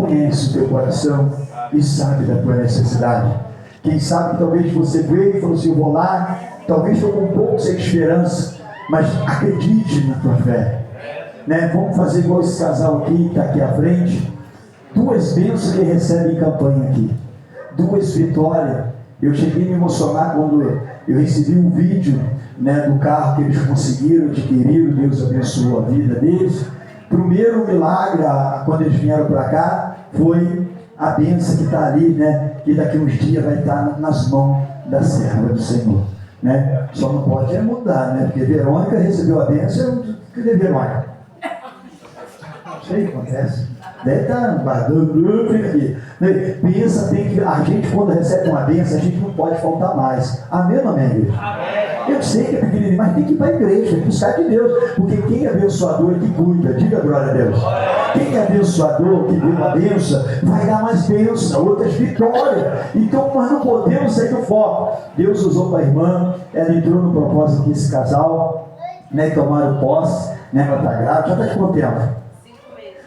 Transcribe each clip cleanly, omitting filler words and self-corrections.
conhece o teu coração e sabe da tua necessidade. Quem sabe talvez você veio e falou assim, eu vou lá, talvez estou com um pouco sem esperança, mas acredite na tua fé. Né? Vamos fazer igual esse casal aqui, que está aqui à frente. 2 bênçãos que ele recebe em campanha aqui. 2 vitórias. Eu cheguei a me emocionar quando eu recebi um vídeo, né, do carro que eles conseguiram, adquiriram. Deus abençoou a vida deles. Primeiro milagre, quando eles vieram para cá, foi a bênção que está ali, né, que daqui uns dias vai estar nas mãos da serva do Senhor. Né? Só não pode mudar, né? Porque Verônica recebeu a bênção. Cadê Verônica? Não sei o que acontece. Deve estar guardando, fica aqui. Pensa, tem que. A gente, quando recebe uma bênção, a gente não pode faltar mais. Amém ou amém, igreja? Eu sei que é pequenininho, mas tem que ir para a igreja, tem que buscar de Deus. Porque quem é abençoador é que cuida. Diga glória a Deus. Quem é abençoador, que deu uma bênção, vai dar mais bênção, outras vitórias. Então nós não podemos sair do foco. Deus usou para a irmã, ela entrou no propósito desse casal, né, tomaram posse, né, ela está grávida, já está de quanto tempo?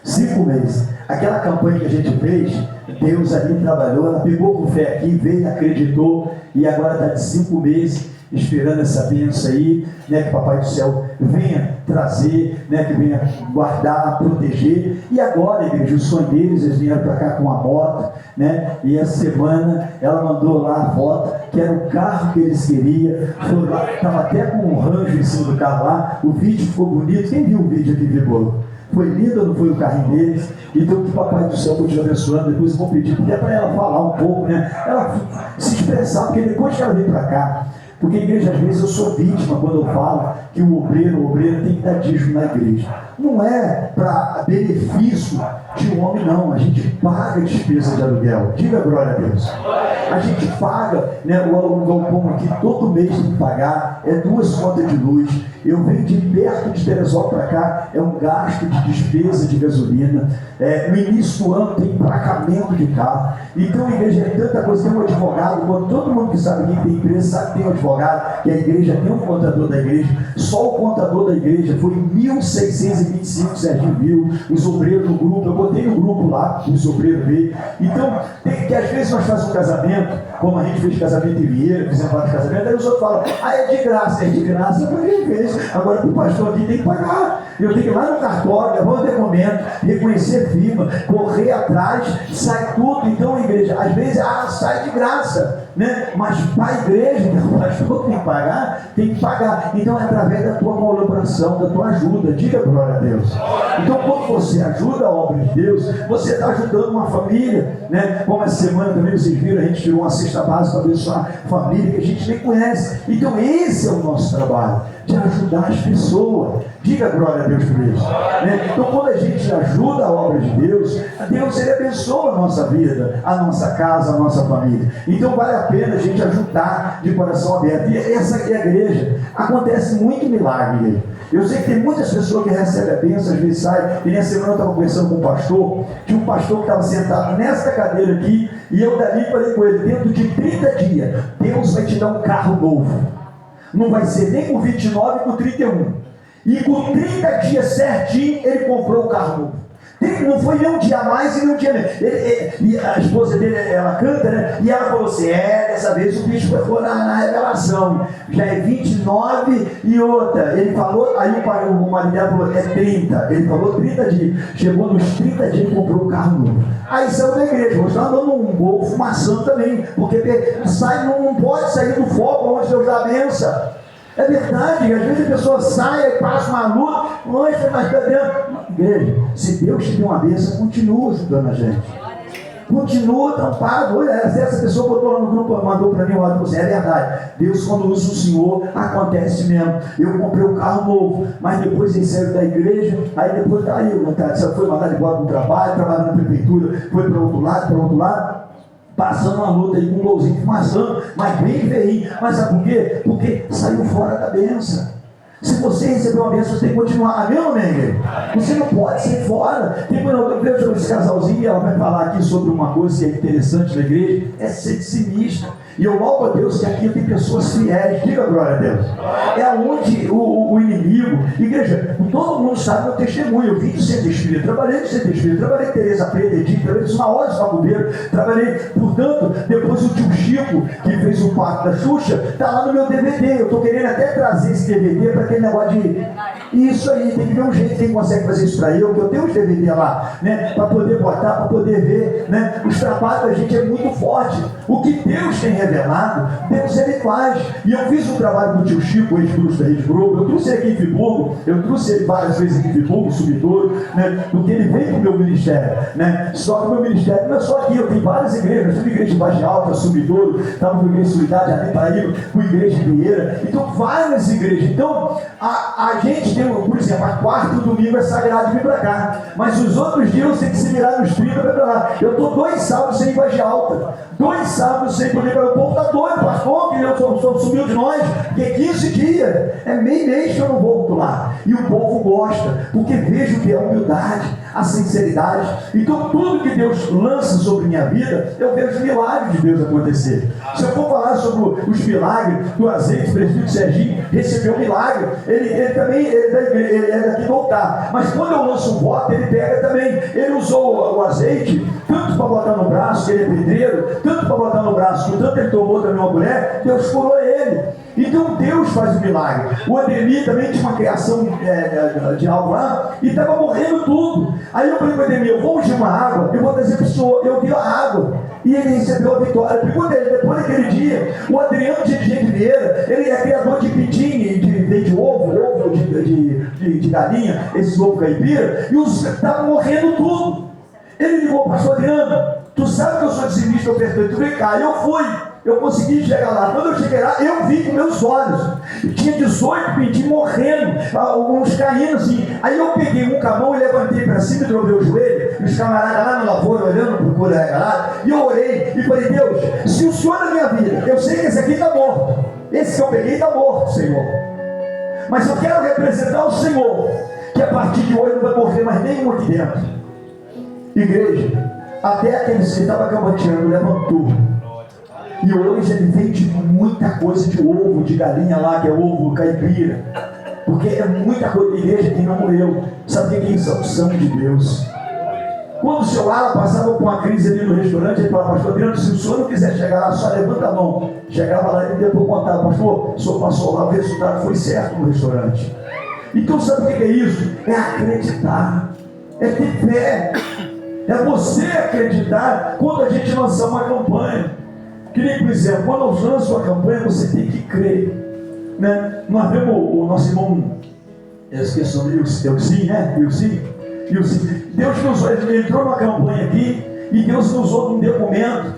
5 meses. Aquela campanha que a gente fez, Deus ali trabalhou, ela pegou com fé aqui, veio, acreditou, e agora está de 5 meses, esperando essa bênção aí, né, que o Papai do Céu venha trazer, né, que venha guardar, proteger. E agora, igreja, o sonho deles, eles vieram para cá com a moto, né, e essa semana ela mandou lá a foto, que era o carro que eles queriam, estava até com um rancho em cima do carro lá, o vídeo ficou bonito. Quem viu o vídeo aqui, viu? Foi lindo ou não foi o carrinho deles? Então que o Papai do Céu continue abençoando. Depois eu vou pedir até para ela falar um pouco, né? Ela se expressar, porque depois que ela veio para cá, porque a igreja, às vezes eu sou vítima quando eu falo que o obreiro tem que dar dízimo na igreja. Não é para benefício de um homem, não. A gente paga despesa de aluguel. Diga glória a Deus. A gente paga, né, o galpão aqui todo mês tem que pagar, é 2 contas de luz. Eu venho de perto de Teresópolis para cá, é um gasto de despesa de gasolina. No início do ano tem emplacamento de carro. Então a igreja é tanta coisa, tem um advogado, quando todo mundo que sabe que tem empresa, sabe que tem um advogado, que a igreja tem um contador da igreja. Só o contador da igreja foi 1.625, Serginho viu, os obreiros do grupo, eu botei no grupo lá, os obreiros veio. Então, tem que às vezes nós fazemos um casamento, como a gente fez casamento em Vieira, fizemos vários casamentos, aí os outros falam, é de graça, para quem fez. Agora para o pastor aqui tem que pagar. Eu tenho que ir lá no cartório, levar o documento, reconhecer firma, correr atrás, sai tudo. Então a igreja, às vezes, sai de graça, né? Mas para a igreja, o pastor tem que pagar. Então é através da tua colaboração, da tua ajuda. Diga glória a Deus. Então quando você ajuda a obra de Deus, você está ajudando uma família, né? Como essa semana também vocês viram, a gente tirou uma cesta básica para abençoar a família que a gente nem conhece. Então esse é o nosso trabalho, de ajudar as pessoas. Diga glória a Deus por isso, né? Então quando a gente ajuda a obra de Deus, Deus ele abençoa a nossa vida, a nossa casa, a nossa família. Então vale a pena a gente ajudar de coração aberto. E essa aqui é a igreja, acontece muito milagre. Eu sei que tem muitas pessoas que recebem a bênção, às vezes saem. E nessa semana eu estava conversando com um pastor, tinha um pastor que estava sentado nesta cadeira aqui, e eu dali falei com ele, dentro de 30 dias Deus vai te dar um carro novo. Não vai ser nem com 29, com 31. E com 30 dias certinho, ele comprou o carro novo. Não foi nem um dia a mais e nem um dia menos. E a esposa dele, ela canta, né? E ela falou assim, dessa vez o bicho foi na revelação. Já é 29 e outra. Ele falou, aí o marido dela falou, 30. Ele falou 30 dias. Chegou nos 30 dias e comprou um carro novo. Aí saiu da igreja, você está andando um gol fumaçando também. Porque não pode sair do foco onde Deus dá a benção. É verdade, às vezes a pessoa sai e passa uma luta, lança mais para dentro. Igreja, se Deus te deu uma bênção, continua ajudando a gente. Continua tampado. Essa pessoa botou lá no grupo, mandou para mim uma hora, é verdade. Deus, quando usa o Senhor, acontece mesmo. Eu comprei um carro novo, mas depois ele saiu da igreja, aí depois caiu, foi mandado embora do trabalho, trabalhando na prefeitura, foi para outro lado. Passando uma luta aí com um golzinho fumaçando, mas bem feinho. Mas sabe por quê? Porque saiu fora da bênção. Se você recebeu uma bênção, você tem que continuar. Amém ou amém? Você não pode sair fora. Eu vejo esse casalzinho e ela vai falar aqui sobre uma coisa que é interessante na igreja, é ser dissimista. E eu louvo a Deus que aqui tem pessoas fiéis. Diga glória a Deus. É onde o inimigo, igreja, todo mundo sabe meu testemunho. Eu vim do centro espírita, trabalhei no centro espírita, trabalhei em Teresa Preta, Edith, trabalhei na hora de Facubeiro, trabalhei, portanto, depois o tio Chico, que fez o pacto da Xuxa, está lá no meu DVD. Eu estou querendo até trazer esse DVD para aquele negócio de. Isso aí, tem que ver um jeito quem consegue fazer isso para eu, que eu tenho os DVD lá, né? Para poder botar, para poder ver, né? Os trabalhos da gente é muito forte. O que Deus tem revelado, Deus ele faz. E eu fiz um trabalho com o tio Chico, ex-bruxo da Rede Globo. Eu trouxe ele aqui em Friburgo, eu trouxe ele várias vezes aqui em Friburgo, Sumidouro, né? Porque ele veio para o meu ministério, né? Só que o meu ministério não é só aqui, eu tenho várias igrejas. Eu fui igreja de Baixa Alta, Sumidouro, estava com a igreja de Solidade, Jardim Paraíba, com a igreja de Vieira. Então, várias igrejas. Então, a gente tem, por exemplo, a quarta e o domingo é sagrado de vir para cá. Mas os outros dias você tem que se virar nos 30 para lá. Eu estou 2 sábados sem Baixa Alta, 2 sábados sem poder para o povo. Está doido, pastor, que eu sou sumiu de nós, porque 15 dias, é meio mês que eu não volto lá. E o povo gosta, porque vejo que é a humildade, a sinceridade. Então, tudo que Deus lança sobre minha vida, eu vejo milagres de Deus acontecer. Se eu for falar sobre os milagres do azeite, o presbítero Serginho recebeu um milagre. Ele também ele é daqui voltar. Mas quando eu lanço um voto, ele pega também. Ele usou o azeite, tanto para botar no braço, que ele é pedreiro, tanto para botar no braço, que tanto ele tomou também uma mulher, Deus curou ele. Então Deus faz o milagre. O Ademir também tinha uma criação de algo lá e estava morrendo tudo. Aí eu falei para o Ademir, eu vou ungir uma água, eu vou trazer para o senhor. Eu dei a água e ele recebeu a vitória. Pergunta ele, depois daquele dia, o Adriano de Vieira, ele é criador de pidim, de ovo de galinha, esse ovo caipira, e os estavam morrendo tudo. Ele ligou, pastor Adriano, tu sabe que eu sou dizimista, ofertante, tu vem cá. Eu fui. Eu consegui chegar lá. Quando eu cheguei lá, eu vi com meus olhos. Tinha 18 pintinhos morrendo, uns caindo assim. Aí eu peguei um camão e levantei para cima e trobei o joelho. E os camaradas lá na lavoura olhando para o cura regalado. E eu orei e falei, Deus, se o Senhor na minha vida, eu sei que esse aqui está morto. Esse que eu peguei está morto, Senhor. Mas eu quero representar o Senhor, que a partir de hoje não vai morrer mais nenhum aqui dentro. Igreja, até aquele que estava cambateando levantou. E hoje ele vende muita coisa de ovo, de galinha lá, que é ovo caipira. Porque é muita coisa. Igreja que não morreu. Sabe o que é isso? São de Deus. Quando o seu Alan passava por uma crise ali no restaurante, ele falava, pastor Adriano, se o senhor não quiser chegar lá, só levanta a mão. Chegava lá e depois contava, pastor, o senhor passou lá, o resultado foi certo no restaurante. Então sabe o que é isso? É acreditar. É ter fé. É você acreditar quando a gente lançar uma campanha. Que nem, por exemplo, quando eu lanço uma campanha, você tem que crer, né? Nós vemos o nosso irmão, eu esqueci o nome, Ilcim, né? Ilcim. Deus nos usou, ele entrou numa campanha aqui, e Deus nos usou num documento.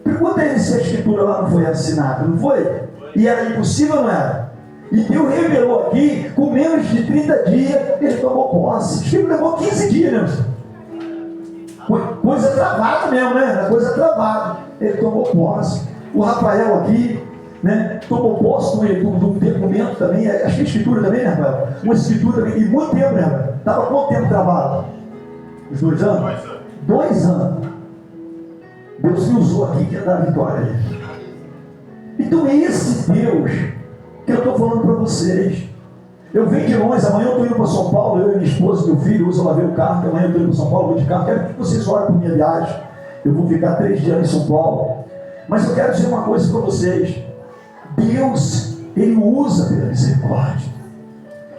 Pergunta ele se a escritura lá não foi assinada, não foi? E era impossível, não era? E Deus revelou aqui, com menos de 30 dias, ele tomou posse. Acho que ele levou 15 dias, né? Coisa travada mesmo, né? Coisa travada. Ele tomou posse. O Rafael aqui, né? Tomou posse de um documento também. Acho que escritura também, né, Rafael? Uma escritura também. E muito tempo, né, Rafael? Estava quanto tempo travado? Os 2 anos? 2 anos. Deus me usou aqui que ia dar vitória. Então é esse Deus que eu estou falando para vocês. Eu venho de longe, amanhã eu estou indo para São Paulo, eu e minha esposa, meu filho, usa lá ver o carro, que amanhã eu estou indo para São Paulo, vou de carro, quero que vocês orem por minha viagem. Eu vou ficar 3 dias em São Paulo. Mas eu quero dizer uma coisa para vocês. Deus, Ele usa pela misericórdia.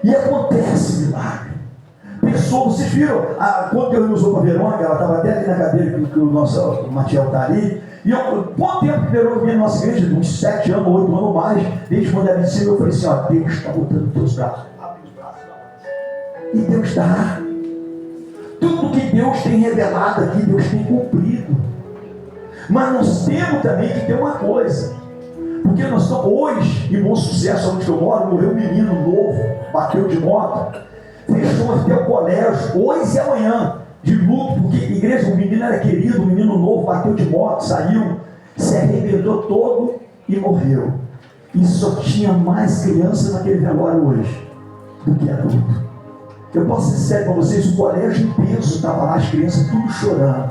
E acontece milagre. Pessoas, vocês viram, quando Deus me usou para a Verônica, ela estava até ali na cadeira que o nosso Matiel está ali. E quanto tempo que Verônica vinha na nossa igreja? Uns 7 anos, 8 anos ou mais. Desde quando ela me ensinou, eu falei assim, ó, Deus está botando os teus braços. Abre os braços. E Deus dá. Tudo que Deus tem revelado aqui, Deus tem cumprido. Mas nós temos também que ter uma coisa. Porque nós estamos hoje, em Bom Sucesso, onde eu moro, morreu um menino novo, bateu de moto, fechou até o colégio, hoje e amanhã, de luto, porque a igreja, o menino era querido, o menino novo bateu de moto, saiu, se arrebentou todo e morreu. E só tinha mais criança naquele velório hoje. do que adulto. Eu posso ser sério para vocês, o colégio intenso estava lá, as crianças tudo chorando.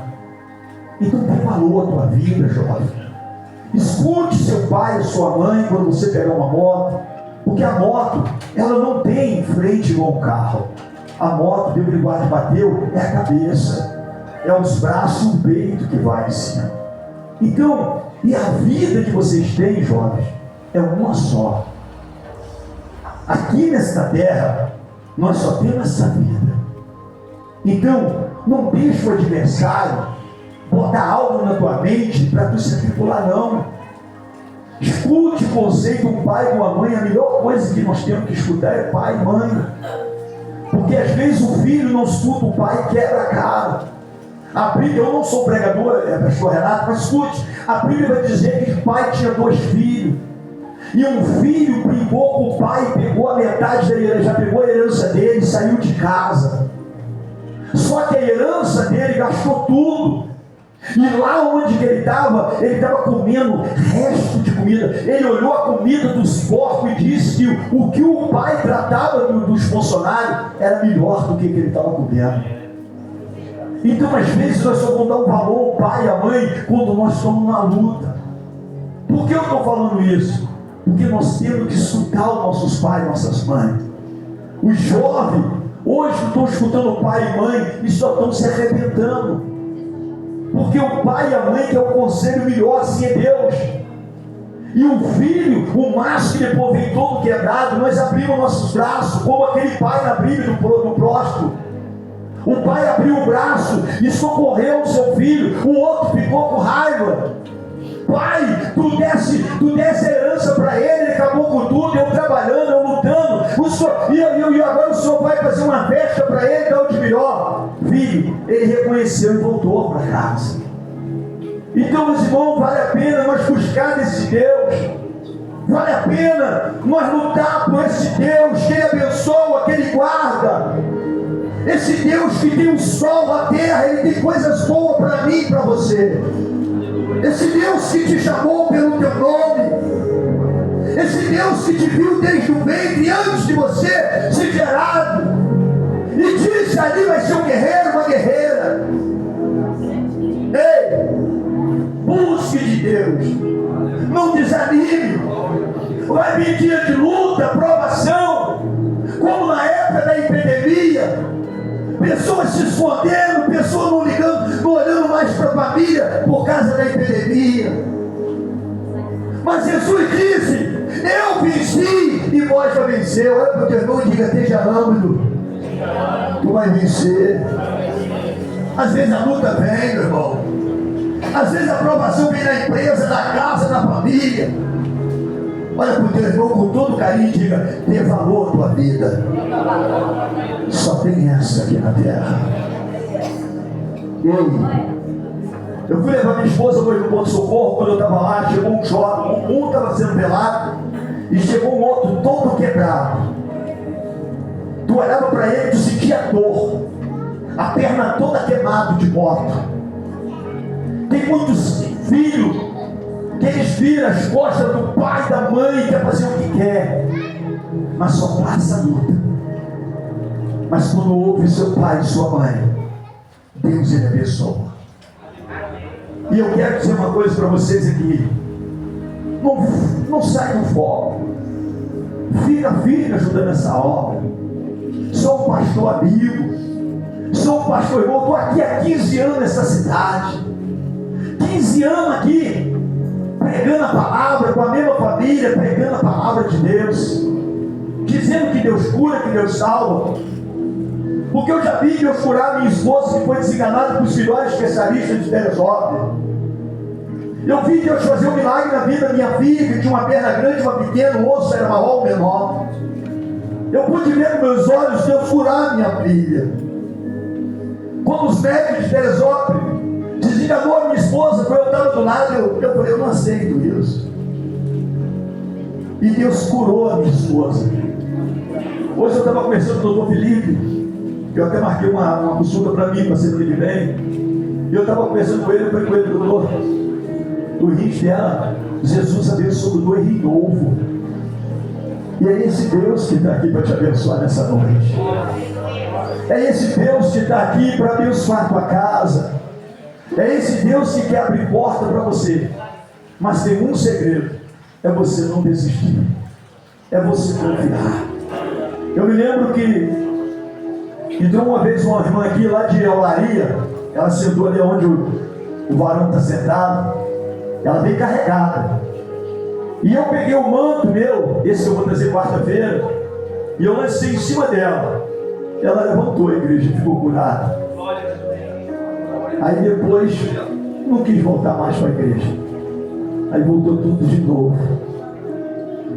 Então tem valor a tua vida, jovem. Escute seu pai e sua mãe quando você pegar uma moto, porque a moto, ela não tem frente igual um carro. A moto, Deus lhe guarde, bateu, é a cabeça, é os braços e o peito que vai em cima. Então, e a vida que vocês têm, jovens, é uma só. Aqui nesta terra, nós só temos essa vida. Então, não deixe o adversário botar algo na tua mente para tu se atribular, não. Escute o conceito do pai e de uma mãe. A melhor coisa que nós temos que escutar é pai e mãe. Porque às vezes o filho não escuta o pai e quebra a cara. A Bíblia, eu não sou pregador, pastor Renato, mas escute, a Bíblia vai dizer que o pai tinha 2 filhos. E um filho brigou com o pai, pegou a metade da herança, já pegou a herança dele e saiu de casa. Só que a herança dele gastou tudo. E lá onde ele estava comendo resto de comida. Ele olhou a comida dos porcos e disse que o que o pai tratava dos funcionários era melhor do que ele estava comendo. Então às vezes nós só vamos dar um valor ao pai e à mãe quando nós estamos na luta. Por que eu estou falando isso? Porque nós temos que escutar os nossos pais e nossas mães. Os jovens hoje estão escutando o pai e mãe e só estão se arrebentando. Porque o pai e a mãe que é o conselho melhor, assim é Deus. E o filho, o macho que depois vem todo quebrado, nós abrimos nossos braços, como aquele pai na Bíblia do próspero. O pai abriu o braço e socorreu o seu filho, o outro ficou com raiva. Pai, tu desse a herança para ele acabou com tudo, eu trabalhando, eu lutando, e agora o senhor vai fazer uma festa para ele, dá o de melhor. Filho, ele reconheceu e voltou para casa. Então, meus irmãos, vale a pena nós buscar desse Deus, vale a pena nós lutar por esse Deus, que ele abençoa, que ele guarda. Esse Deus que tem o sol, a terra, ele tem coisas boas para mim e para você. Esse Deus que te chamou pelo teu nome, esse Deus que te viu desde o ventre, antes de você ser gerado, e disse: ali vai ser um guerreiro, uma guerreira. Ei, busque de Deus, não desanime. Vai vir dia de luta, provação, como na época da epidemia. Pessoas se escondendo, pessoas não ligando, não olhando mais para a família por causa da epidemia. Mas Jesus disse: eu venci e vós já venceu. Olha para o teu irmão e diga: esteja âmbito, tu vai vencer. Às vezes a luta vem, meu irmão. Às vezes a aprovação vem na empresa, na casa, na família. Olha para o teu irmão com todo carinho e diga: dê valor à tua vida. Só tem essa aqui na terra. Eu fui levar minha esposa hoje no ponto de socorro. Quando eu estava lá, chegou um jovem, um estava sendo velado, e chegou um outro todo quebrado. Tu olhava para ele e tu sentia dor, a perna toda queimada de moto. Tem muitos filhos que eles viram as costas do pai e da mãe, quer fazer o que quer, mas só passa a luta. Mas quando ouve seu pai e sua mãe, Deus ele abençoa. E eu quero dizer uma coisa para vocês aqui: não sai do foco, fica firme ajudando essa obra. Sou um pastor amigo, sou um pastor irmão, estou aqui há 15 anos nessa cidade, 15 anos aqui, pregando a palavra, com a mesma família, pregando a palavra de Deus, dizendo que Deus cura, que Deus salva. Porque eu já vi Deus curar minha esposa que foi desenganada por os melhores especialistas de Teresópolis. Eu vi Deus fazer um milagre na vida da minha filha, que tinha uma perna grande, uma pequena, o osso era maior ou menor. Eu pude ver com meus olhos Deus curar minha filha. Quando os médicos de Teresópolis desenganou a minha esposa, quando eu estava do lado, eu falei: eu não aceito isso. E Deus curou a minha esposa. Hoje eu estava conversando com o doutor Felipe. Eu até marquei uma consulta para mim, para semana que vem. E eu estava conversando com ele, eu falei com ele: doutor, o rins dela, Jesus abençoou o rim novo. E é esse Deus que está aqui para te abençoar nessa noite. É esse Deus que está aqui para abençoar a tua casa. É esse Deus que quer abrir porta para você. Mas tem um segredo: é você não desistir, é você confiar. Eu me lembro que entrou uma vez uma irmã aqui lá de Olaria. Ela sentou ali onde o varão está sentado. Ela veio carregada. E eu peguei o manto meu, esse que eu vou trazer quarta-feira, e eu lancei em cima dela. Ela levantou a igreja e ficou curada. Aí depois não quis voltar mais para a igreja. Aí voltou tudo de novo.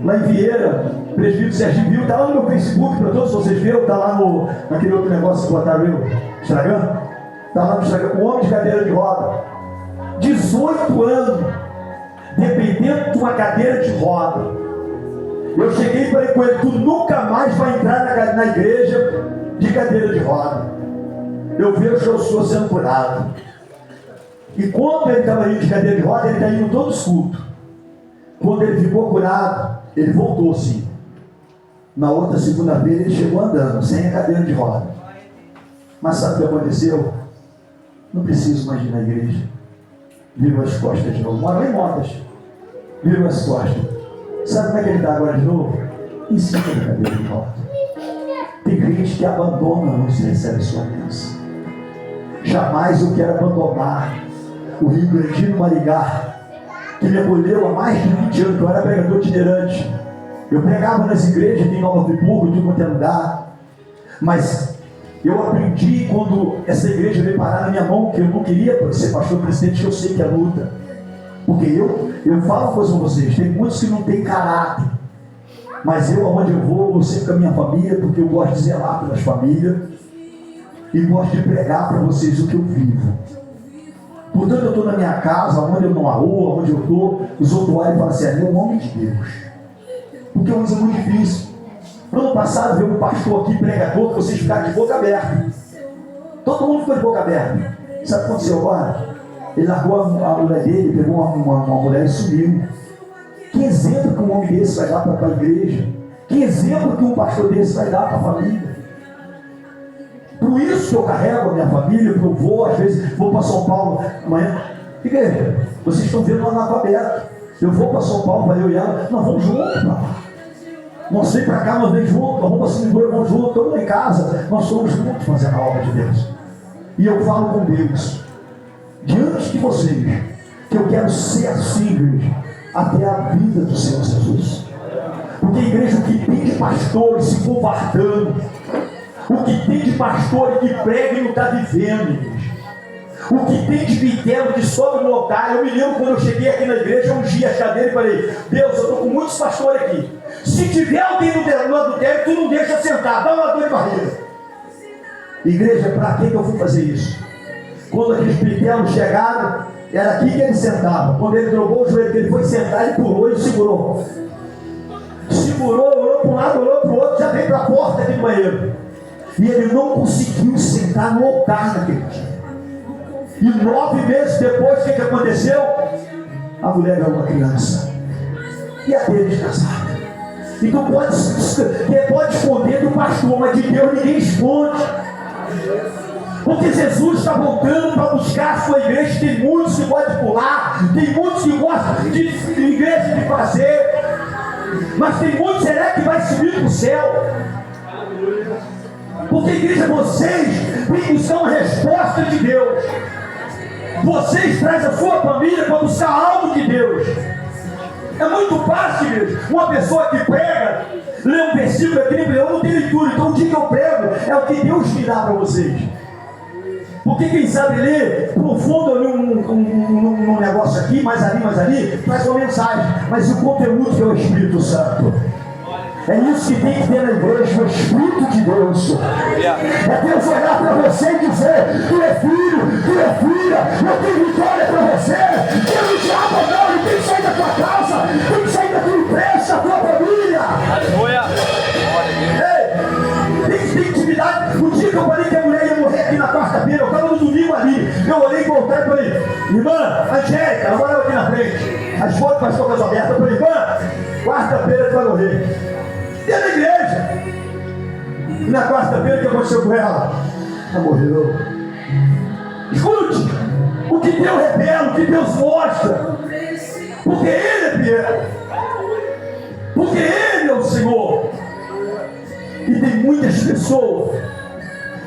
Lá em Vieira, o presbítero Serginho viu, está lá no meu Facebook, para todos vocês viram, está lá naquele outro negócio que botaram eu, Instagram. Está lá no Instagram, um homem de cadeira de roda, 18 anos, dependendo de uma cadeira de roda. Eu cheguei e falei com ele: tu nunca mais vai entrar na igreja de cadeira de roda. Eu vejo o senhor sendo curado. E quando ele estava indo de cadeira de roda, ele está indo todos os cultos. Quando ele ficou curado, ele voltou sim. Na outra segunda-feira ele chegou andando, sem a cadeira de roda. Mas sabe o que aconteceu? Não preciso mais ir na igreja. Virou as costas de novo. Mora lá em Motas. Virou as costas. Sabe como é que ele está agora de novo? Em cima da cadeira de roda. Tem gente que abandona antes de receber sua bênção. Jamais eu quero abandonar o Rio Grandino Marigá, que me acolheu há mais de 20 anos, que eu era pregador itinerante. Eu pregava nas igrejas em Nova Friburgo, em tudo quanto é lugar. Mas eu aprendi quando essa igreja veio parar na minha mão, que eu não queria ser pastor presidente, que eu sei que é luta. Porque eu falo uma coisa com vocês, tem muitos que não têm caráter. Mas eu, aonde eu vou sempre com a minha família, porque eu gosto de zelar pelas famílias. E gosto de pregar para vocês o que eu vivo. Portanto, eu estou na minha casa, onde eu estou na rua, onde eu estou, os outros olham e falam assim: é o homem de Deus. Porque é uma coisa muito difícil. No ano passado veio um pastor aqui, pregador, que vocês ficaram de boca aberta. Todo mundo ficou de boca aberta. Sabe o que aconteceu agora? Ele largou a mulher dele, pegou uma mulher e sumiu. Que exemplo que um homem desse vai dar para a igreja? Que exemplo que um pastor desse vai dar para a família? Por isso que eu carrego a minha família, porque eu vou, às vezes, vou para São Paulo amanhã. Igreja, vocês estão vendo lá na aberto. Eu vou para São Paulo, para eu e ela, nós vamos juntos, papai. Nós vem para cá, nós vem juntos, nós vamos para Singapura, vamos juntos, estamos lá em casa, nós somos juntos fazendo a obra de Deus. E eu falo com Deus, diante de vocês, que eu quero ser assim, igreja, até a vida do Senhor Jesus. Porque a igreja, o que tem de pastores se covardando, o que tem de pastor que prega e não está vivendo, igreja. O que tem de vitelo que sobe no altar. Eu me lembro quando eu cheguei aqui na igreja, eu ungi a cadeira e falei: Deus, eu estou com muitos pastores aqui. Se tiver alguém no adultério, tu não deixa sentar, dá uma dor de barriga. Igreja, para que eu fui fazer isso? Quando aqueles pitelos chegaram, era aqui que ele sentava. Quando ele dobrou o joelho, ele foi sentar, ele pulou e segurou. Segurou, olhou para um lado, olhou para o outro, já veio para a porta aqui do banheiro. E ele não conseguiu sentar no altar naquele dia. E 9 meses depois, o que aconteceu? A mulher era uma criança. E a dele casada. Então pode esconder do pastor, mas de Deus ninguém esconde. Porque Jesus está voltando para buscar a sua igreja. Tem muitos que podem pular, tem muitos que gostam de igreja de fazer, mas tem muitos que vai subir para o céu. Porque a igreja, vocês vêm buscar uma resposta de Deus. Vocês trazem a sua família para buscar algo de Deus. É muito fácil, igreja. Uma pessoa que prega, lê um versículo aqui, eu não tenho leitura, então o dia que eu prego é o que Deus me dá para vocês. Porque quem sabe ler, profundo ali um negócio aqui, mais ali, traz uma mensagem. Mas o conteúdo que é o Espírito Santo. É isso que tem que ter na igreja, o Espírito de Deus. É Deus olhar para você e dizer: tu é filho, tu é filha, eu tenho vitória para você. Tem o diabo não, ele tem que sair da tua casa, tem que sair da tua empresa, da tua família. Aleluia. Ei, tem que ter intimidade. O dia que eu falei que a mulher ia morrer aqui na quarta-feira, eu estava no domingo ali. Eu olhei e voltei e falei: irmã, Angélica, ela morava aqui na frente. A esposa do pastor Casalberto, eu falei: irmã, quarta-feira tu vai morrer. dentro da igreja. E na quarta-feira, o que aconteceu com ela? Ela morreu. Escute, o que Deus revela, o que Deus mostra, porque Ele é fiel, porque Ele é o Senhor. E tem muitas pessoas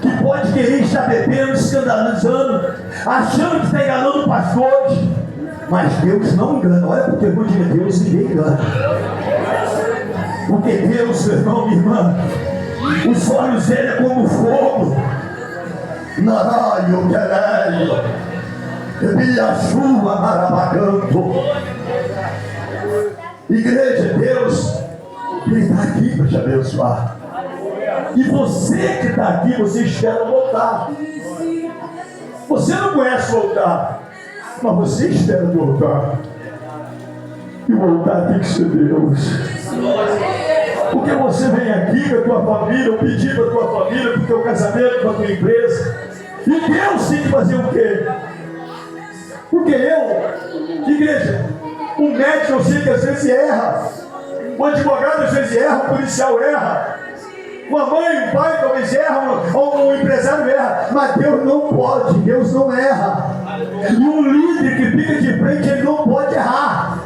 que podem querer estar bebendo, escandalizando, achando que está enganando pastores, mas Deus não engana. Olha para o termo de Deus, ninguém engana. Porque Deus, meu irmão, minha irmã, os olhos dele é como fogo. Naraio, Querélio, Ebiachuva, Marabacanto. Igreja, Deus, Ele está aqui para te abençoar. E você que está aqui, você espera voltar. Você não conhece voltar, mas você espera voltar. E voltar tem que ser Deus. Porque você vem aqui com a tua família, eu pedi para a tua família, para o teu casamento, para a tua empresa. E Deus tem que fazer o quê? Porque igreja, o médico eu sei que às vezes erra, o advogado às vezes erra, o policial erra, uma mãe, um pai talvez erra, ou um empresário erra, mas Deus não pode, Deus não erra. E um líder que fica de frente, ele não pode errar.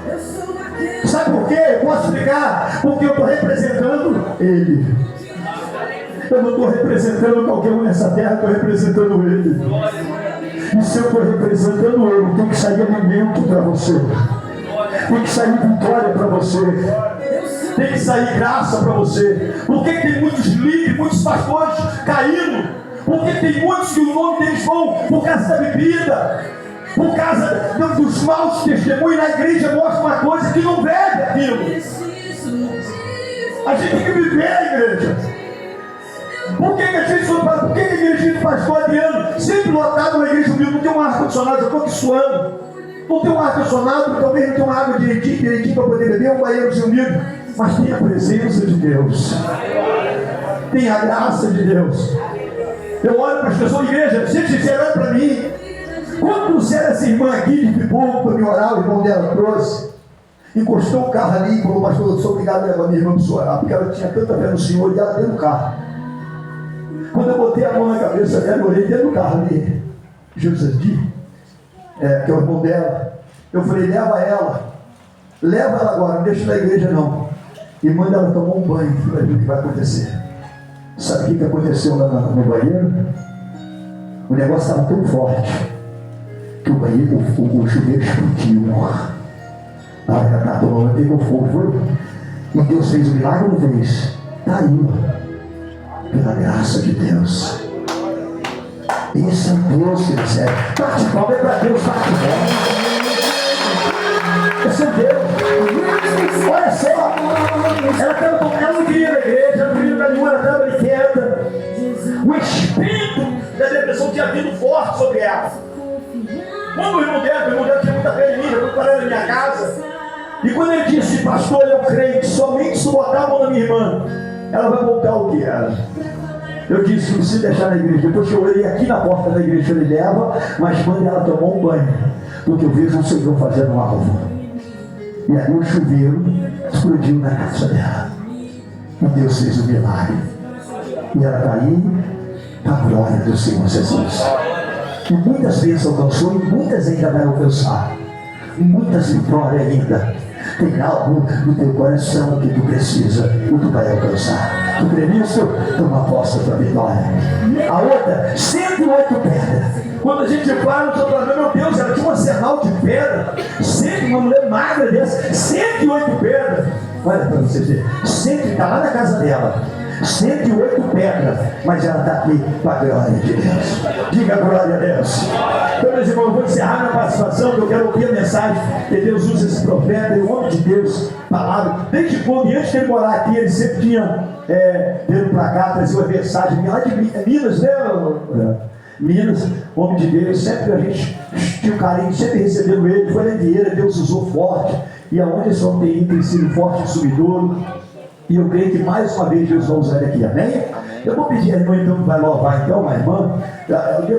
Sabe por quê? Eu posso explicar. Porque eu estou representando Ele. Eu não estou representando qualquer um nessa terra, estou representando Ele. E se eu estou representando Ele, tem que sair alimento para você, tem que sair vitória para você, tem que sair graça para você. Por que tem muitos líderes, muitos pastores caindo? Porque tem muitos que o nome deles vão por causa da bebida, por causa dos maus testemunhos. Na igreja mostra uma coisa que não bebe aquilo. A gente tem que viver a igreja. Por que a gente só fala? Por que a igreja do pastor Adriano sempre lotado na igreja humilde? Não tem um ar-condicionado, eu estou aqui suando. Não tem um ar-condicionado, talvez não tenha uma água direitinho para poder beber, um banheiro humilde. Mas tem a presença de Deus, tem a graça de Deus. Eu olho para as pessoas da igreja, sempre disseram para mim, quando trouxeram essa irmã aqui de Pipoco para me orar, o irmão dela trouxe, encostou o carro ali e falou: pastor, eu sou obrigado a levar minha irmã para orar, porque ela tinha tanta fé no Senhor e ela dentro do carro. Quando eu botei a mão na cabeça dela, eu olhei dentro do carro ali, Jesus disse, que é o irmão dela, eu falei: leva ela agora, não deixa na igreja não. E manda ela tomar um banho, que vai ver o que vai acontecer. Sabe o que aconteceu lá no banheiro? O negócio estava tão forte que o banheiro, o chuveiro explodiu. Na hora que ela estava tomando, pegou fogo, foi? E Deus fez o milagre ou não fez? Está aí, pela graça de Deus. Esse é Deus que recebe. Bate palma, é para Deus, bate palma. Esse é Deus. Olha só, ela não queria na igreja, ela não queria na nenhuma, ela estava ali quieta. O espírito da depressão tinha vindo forte sobre ela. Quando o irmão dela tinha muita fé em mim, já foi parando na minha casa. E quando ele disse: pastor, eu creio que somente se botar a mão na minha irmã, ela vai voltar ao que era. Eu disse: se deixar na igreja. Depois que eu olhei aqui na porta da igreja, ele leva, mas manda ela tomar um banho, porque eu vejo o Senhor fazendo um alvo. E aí o chuveiro explodiu na casa dela. E Deus fez o milagre. E ela está aí, para a glória do Senhor Jesus. E muitas vezes alcançou, e muitas ainda vai alcançar. E muitas vitórias ainda. Tem algo no teu coração que tu precisa e tu vai alcançar. Tu crê nisso? Toma posse da tua vitória. A outra, 108 pedras. Quando a gente fala, eu estou falando: meu Deus, ela tinha um arsenal de pedra. Sempre uma mulher magra dessa, 108 pedras. Olha para você ver, sempre está lá na casa dela, 108 pedras, mas ela está aqui para a glória de Deus. Diga glória a Deus. Então, meus irmãos, eu vou encerrar minha participação, porque eu quero ouvir a mensagem que Deus usa esse profeta, e o homem de Deus, palavra. Desde quando, antes de ele morar aqui, ele sempre tinha vindo para cá, trazer uma mensagem lá de Minas, né? Minas, homem de Deus, sempre a gente tinha um carinho, sempre recebendo ele, foi na Vieira, Deus usou forte, e aonde esse homem tem sido forte e sumidouro, e eu creio que mais uma vez Deus vai usar ele aqui, amém? Eu vou pedir a irmã então que vai louvar então, a irmã,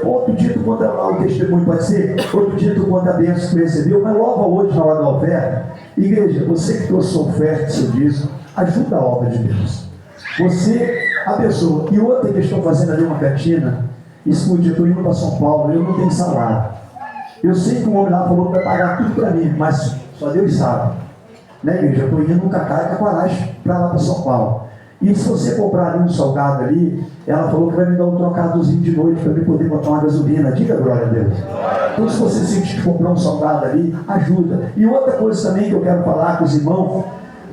outro dia tu conta lá o testemunho, pode ser? Outro dia tu conta a bênção que tu recebeu, mas louva hoje na hora da oferta. Igreja, você que trouxe sua oferta, seu dízimo, ajuda a obra de Deus. Você, a pessoa, e outra que estão fazendo ali uma cantina, escute, eu estou indo para São Paulo, eu não tenho salário. Eu sei que o homem lá falou que vai pagar tudo para mim, mas só Deus sabe. Né, igreja? Eu estou indo no Cacá e Caquarache para lá para São Paulo. E se você comprar ali um salgado ali, ela falou que vai me dar um trocadozinho de noite para eu poder botar uma gasolina. Diga glória a Deus. Então, se você sentir comprar um salgado ali, ajuda. E outra coisa também que eu quero falar com os irmãos,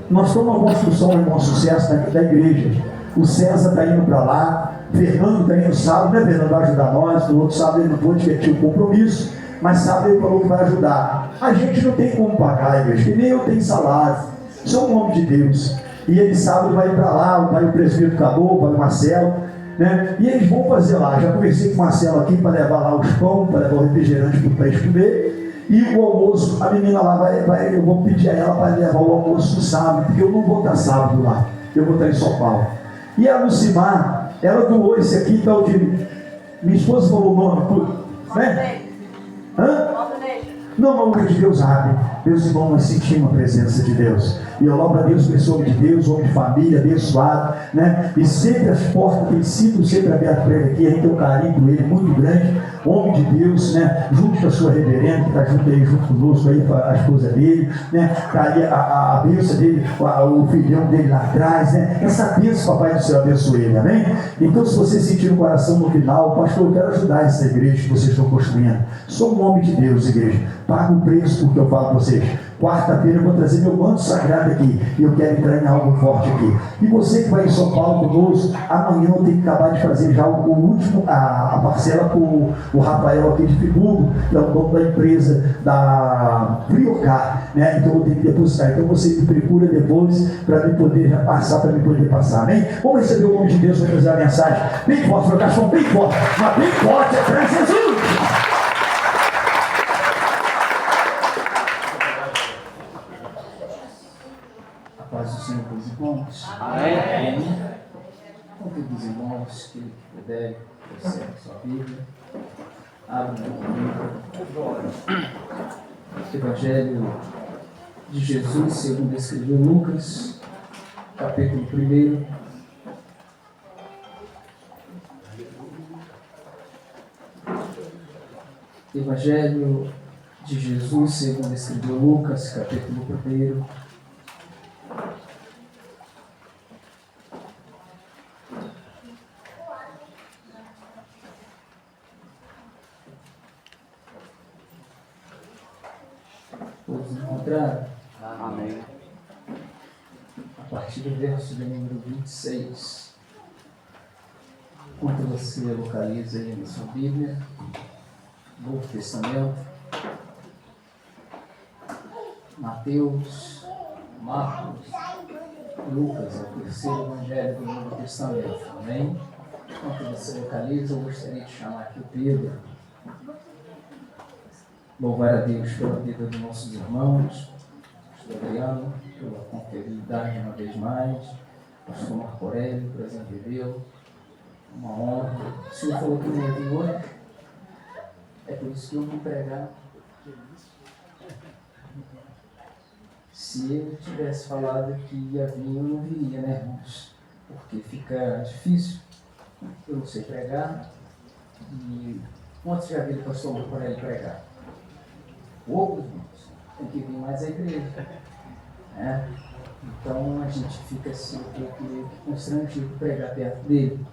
nós estamos numa construção, irmão, sucesso da igreja. O César está indo para lá, Fernando está indo sábado, né, Fernando? Vai ajudar nós. No outro sábado ele não pôde, porque tinha um compromisso, mas sábado ele falou que vai ajudar. A gente não tem como pagar, igreja, que nem eu tenho salário. Sou um homem de Deus. E ele sábado vai para lá, vai o presbítero Caboclo, vai o Marcelo, né? E eles vão fazer lá. Já conversei com o Marcelo aqui para levar lá os pão, para levar o refrigerante para eles comer. E o almoço, a menina lá eu vou pedir a ela para levar o almoço no sábado, porque eu não vou estar sábado lá, eu vou estar em São Paulo. E a Lucimar, ela doou esse aqui, tal de. Minha esposa falou o nome, tudo, né? Hã? Não, o de Deus abre. Meus irmãos, nós sentimos a presença de Deus. E eu louvo a Deus, pessoa de Deus, homem de família, abençoado, né? E sempre as portas têm sido sempre abertas para ele aqui. A gente tem um carinho com ele muito grande. Homem de Deus, né? Junto com a sua reverenda, que está junto aí, junto conosco aí, a esposa dele, né? Está aí a bênção dele, o filhão dele lá atrás, né? Essa bênção, Papai do Céu, abençoe ele, amém? Então, se você sentir no coração no final, pastor, eu quero ajudar essa igreja que vocês estão construindo. Sou um homem de Deus, igreja. Paga o preço porque eu falo para vocês. Quarta-feira eu vou trazer meu manto sagrado aqui. E eu quero entrar em algo forte aqui. E você que vai em São Paulo conosco, amanhã eu tenho que acabar de fazer já o último, a parcela para o Rafael aqui de Friburgo, que é o dono da empresa da Friocar, né? Então eu tenho que depositar. Então você me procura depois para me poder já passar, para me poder passar, amém? Vamos receber o nome de Deus para trazer a mensagem bem forte, meu cachorro, bem forte, mas bem forte, é para Jesus! Paz do Senhor com os irmãos. Amém. Convido os irmãos que puderem conhecer a sua Bíblia. Abra comigo. Evangelho de Jesus, segundo escreveu Lucas, capítulo 1. Evangelho de Jesus, segundo escreveu Lucas, capítulo 1. Todos encontraram? Amém. A partir do verso de número 26. Enquanto você localiza aí na sua Bíblia, Novo Testamento, Mateus, Marcos, Lucas, é o terceiro evangelho do Novo Testamento. Amém? Enquanto você localiza, eu gostaria de chamar aqui o Pedro. Louvar a Deus pela vida dos nossos irmãos, pastor Adriano, pela confiabilidade uma vez mais, pastor Marco Aurélio, presente de Deus, uma honra. O Senhor falou que não ia vir hoje, é por isso que eu vou pregar. Se ele tivesse falado que ia vir, eu não viria, né, irmãos? Porque fica difícil, eu não sei pregar, e quantos já viram o pastor Marco Aurélio pregar? Poucos, irmãos, tem que vir mais à igreja, né? Então a gente fica assim, um pouco constrangido de pregar perto dele,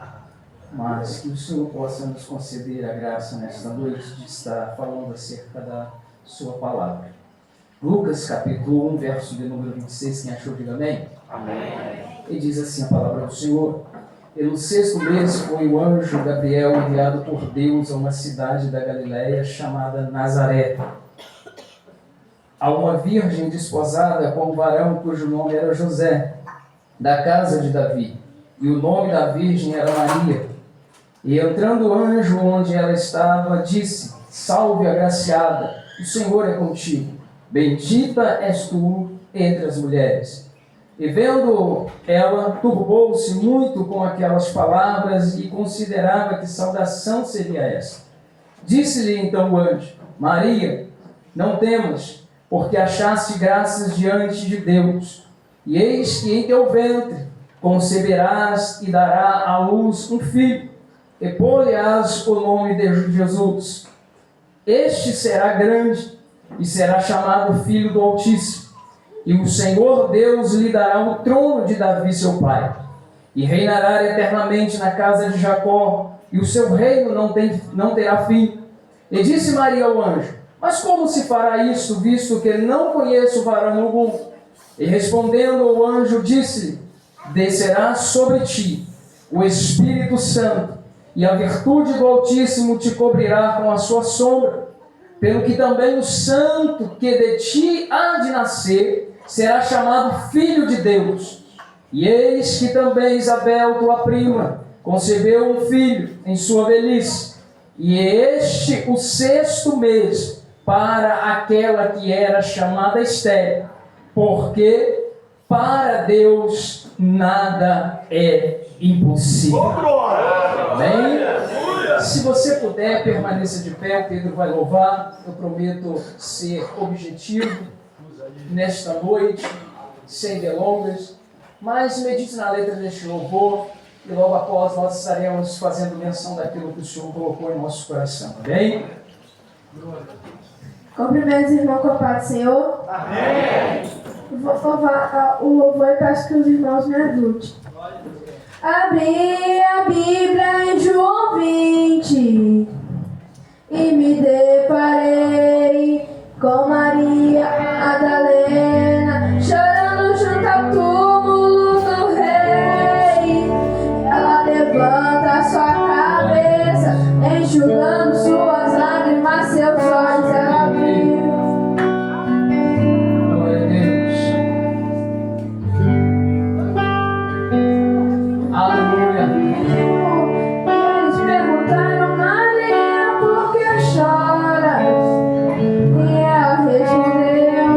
mas que o Senhor possa nos conceder a graça nesta noite de estar falando acerca da sua palavra. Lucas capítulo 1, verso de número 26, quem achou, diga amém? Amém. E diz assim a palavra do Senhor: e no 6º mês foi o anjo Gabriel enviado por Deus a uma cidade da Galileia chamada Nazaré, a uma virgem desposada com um varão cujo nome era José, da casa de Davi, e o nome da virgem era Maria. E entrando o anjo onde ela estava, disse: salve, agraciada, o Senhor é contigo, bendita és tu entre as mulheres. E vendo ela, turbou-se muito com aquelas palavras e considerava que saudação seria esta. Disse-lhe então o anjo: Maria, não temas, porque achaste graças diante de Deus. E eis que em teu ventre conceberás e dará à luz um filho, e pôr-lhe-ás o nome de Jesus. Este será grande e será chamado Filho do Altíssimo, e o Senhor Deus lhe dará o trono de Davi seu pai, e reinará eternamente na casa de Jacó, e o seu reino não terá fim. E disse Maria ao anjo: mas como se fará isto, visto que não conheço varão algum? E respondendo o anjo, disse-lhe: descerá sobre ti o Espírito Santo, e a virtude do Altíssimo te cobrirá com a sua sombra, pelo que também o santo que de ti há de nascer será chamado Filho de Deus. E eis que também Isabel, tua prima, concebeu um filho em sua velhice, e este o 6º mês para aquela que era chamada estéril, porque para Deus nada é impossível. Amém? Se você puder, permaneça de pé, o Pedro vai louvar. Eu prometo ser objetivo nesta noite, sem delongas, mas medite na letra deste louvor, e logo após nós estaremos fazendo menção daquilo que o Senhor colocou em nosso coração. Amém? Cumprimento os irmãos com a paz do Senhor. Amém. Vou louvar o louvor e peço que os irmãos me ajudem. Abri a Bíblia em João 20 e me deparei com Maria Madalena chorando junto ao túmulo do rei. Ela levanta sua cabeça, enxugando suas lágrimas, seus olhos ela abriu. Glória a Deus. Aleluia. E eles perguntaram: Maria, por que choras? E ela respondeu: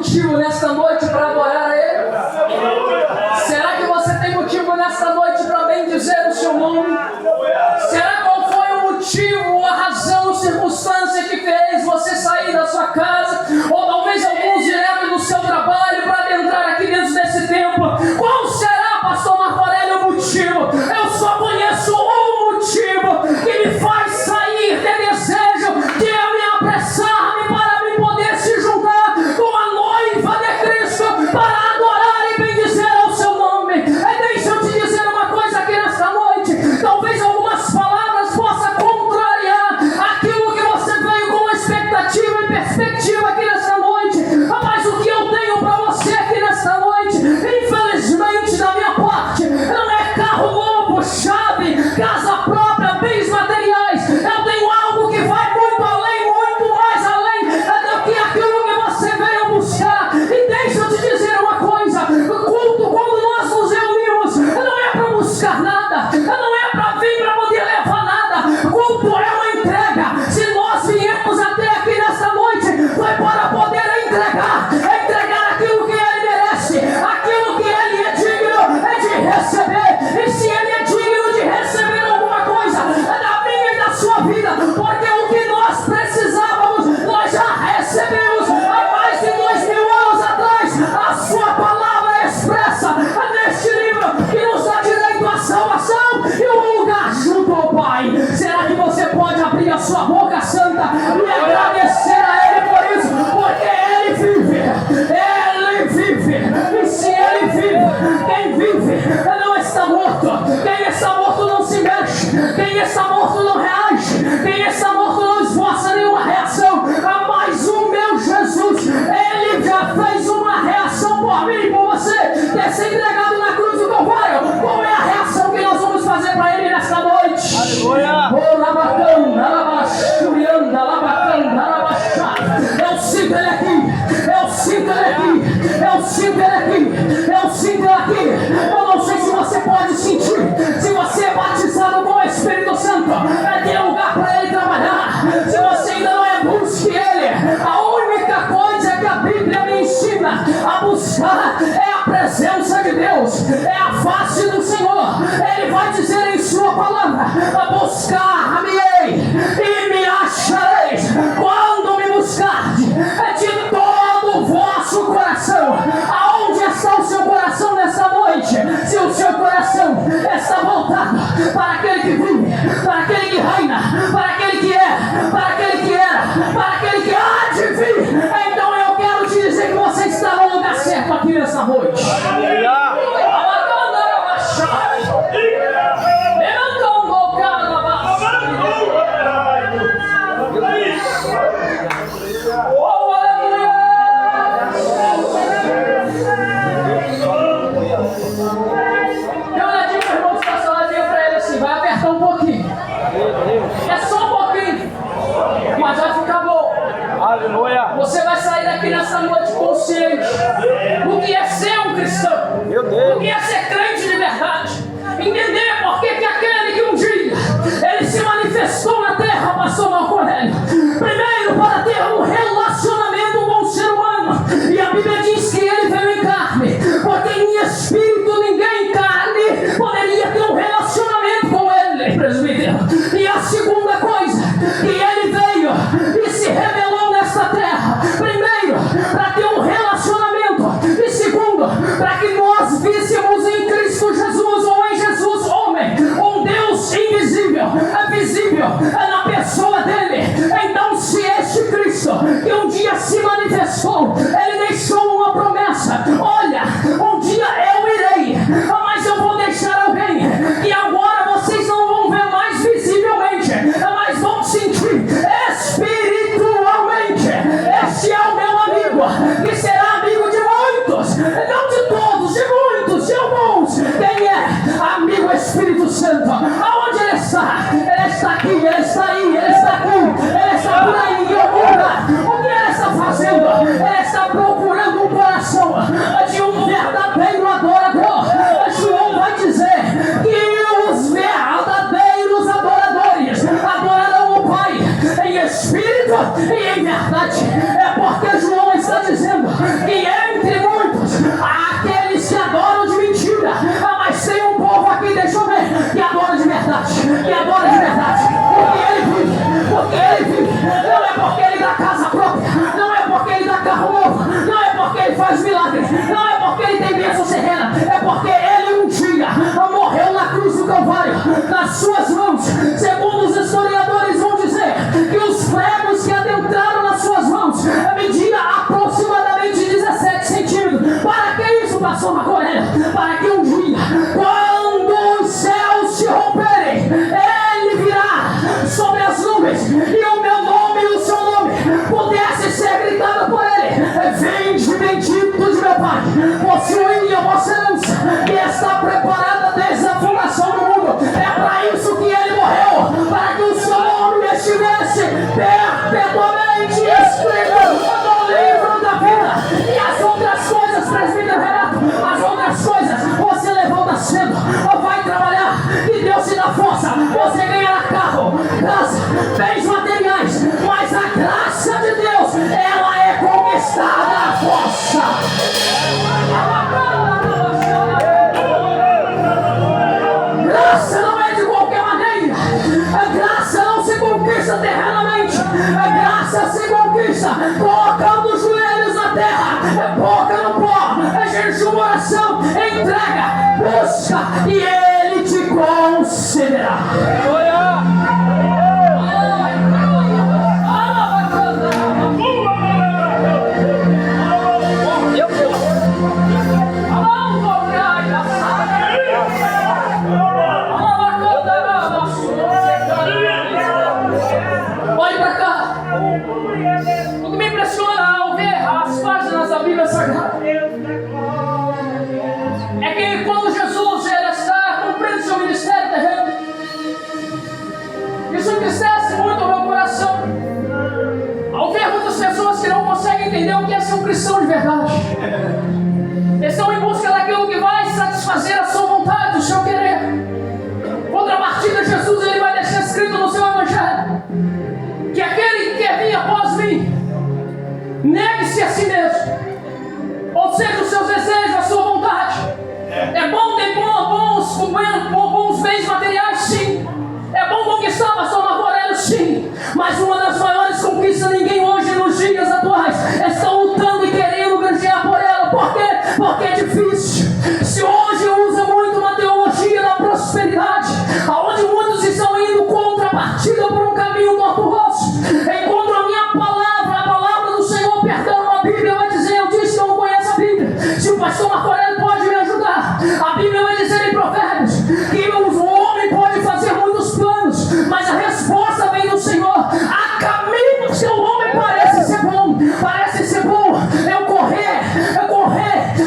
motivo nesta noite para adorar a Ele? Será que você tem motivo nesta noite para bendizer o seu nome? Será qual foi o motivo, a razão, a circunstância que fez você sair da sua casa? Ou talvez alguns direto do seu trabalho para adentrar aqui dentro desse templo? Qual será, pastor Marco Aurélio, o motivo? Eu só conheço um motivo que me faz sair de desejo de eu me apressar-me para me poder se juntar com a noiva de Cristo para adorar e bendizer ao seu nome. Deixa eu te dizer uma coisa aqui nesta noite. Talvez algumas palavras possam contrariar aquilo que você veio com expectativa e perspectiva aqui nesta noite. Mas o que eu tenho para você aqui nesta noite, infelizmente da minha parte, não é carro novo, chave, casa própria, bens materiais. Eu tenho algo que vai muito além, muito mais além do que aquilo que você veio buscar. E deixa eu te dizer uma coisa: o culto, quando nós nos reunimos, não é para buscar nada, não é para vir para poder levar nada. O culto é uma entrega. Se nós viemos até aqui nesta noite, foi para poder entregar aquilo que Ele merece, aquilo que Ele é digno de receber. E se Ele é digno de receber alguma coisa da minha e da sua vida, porque o que nós precisávamos, nós já recebemos há mais de 2000 anos atrás. A sua palavra expressa neste livro que nos dá direito à salvação e um lugar junto ao Pai. Será que você pode abrir a sua boca santa e agradecer a Ele por isso? Porque Ele vive, Ele vive. E se Ele vive, quem vive não está morto. Quem está morto não se mexe. Quem está morto não reage. Quem está morto não esboça nenhuma reação. Mas o meu Jesus, Ele já fez uma reação por mim e por você. Ter se entregado na cruz do Calvário. Qual é a reação que nós vamos fazer para Ele nesta noite? Aleluia! Eu sinto Ele aqui. Eu sinto Ele aqui. Eu sinto Ele aqui. Eu sinto Ele aqui. Eu não sei se você pode sentir. Se você é batizado com o Espírito Santo, tem lugar para Ele trabalhar. Se você ainda não é, busque Ele. A única coisa que a Bíblia me ensina a buscar é a presença de Deus, é a face do Senhor. Ele vai dizer em sua palavra: buscar-me-ei e me achareis quando me buscardes de todo o vosso coração. Aonde está o seu coração nesta noite? Se o seu coração está voltado para aquele que vive, para aquele que reina, para aquele que é, para aquele que era, para aquele que há de vir, então eu quero te dizer que você está no lugar certo aqui nessa noite. Você vai sair daqui nessa noite consciente do que é ser um cristão. possui a vossa herança, que está preparada desde a fundação do mundo. É para isso que ele morreu, para que o seu nome estivesse perpetuamente escrito no livro da vida. E as outras coisas, presbítero Renato, as outras coisas, você levanta cedo, ou vai trabalhar, e Deus te dá força, você ganhará carro, casa, bens materiais, mas a graça de Deus, ela é conquistada à força. Graça não é de qualquer maneira. A graça não se conquista terrenamente. A graça se conquista colocando os joelhos na terra, é boca no pó, é jejum, oração, entrega, busca, e ele te concederá. Olhe pra cá. O que me impressiona ao ver as páginas da Bíblia Sagrada é que quando Jesus ele está cumprindo seu ministério terreno, isso entristece muito o meu coração ao ver muitas pessoas que não conseguem entender o que é ser um cristão de verdade. Estão em busca daquilo que vai satisfazer a sua vontade, o seu querer. Contrapartida, Jesus ele vai deixar escrito no seu evangelho que aquele que quer vir após mim, negue-se a si mesmo, ou seja, os seus desejos, a sua vontade. É bom ter bons bens materiais, sim. É bom conquistar, pastor Marco Aurélio, sim. Mas uma das maiores conquistas, ninguém hoje nos dias atuais está lutando e querendo granjear por ela. Por quê? Porque é difícil. Se hoje usa muito uma teologia da prosperidade, aonde muitos estão indo contra a partida por um caminho tortuoso, enquanto a minha palavra, a palavra do Senhor, perdão, a Bíblia vai dizer, eu disse que eu não conheço a Bíblia. Se o pastor Marco Aurélio pode me ajudar, a Bíblia vai dizer em Provérbios que o homem pode fazer muitos planos, mas a resposta vem do Senhor. Há caminhos que o homem parece ser bom, eu correr,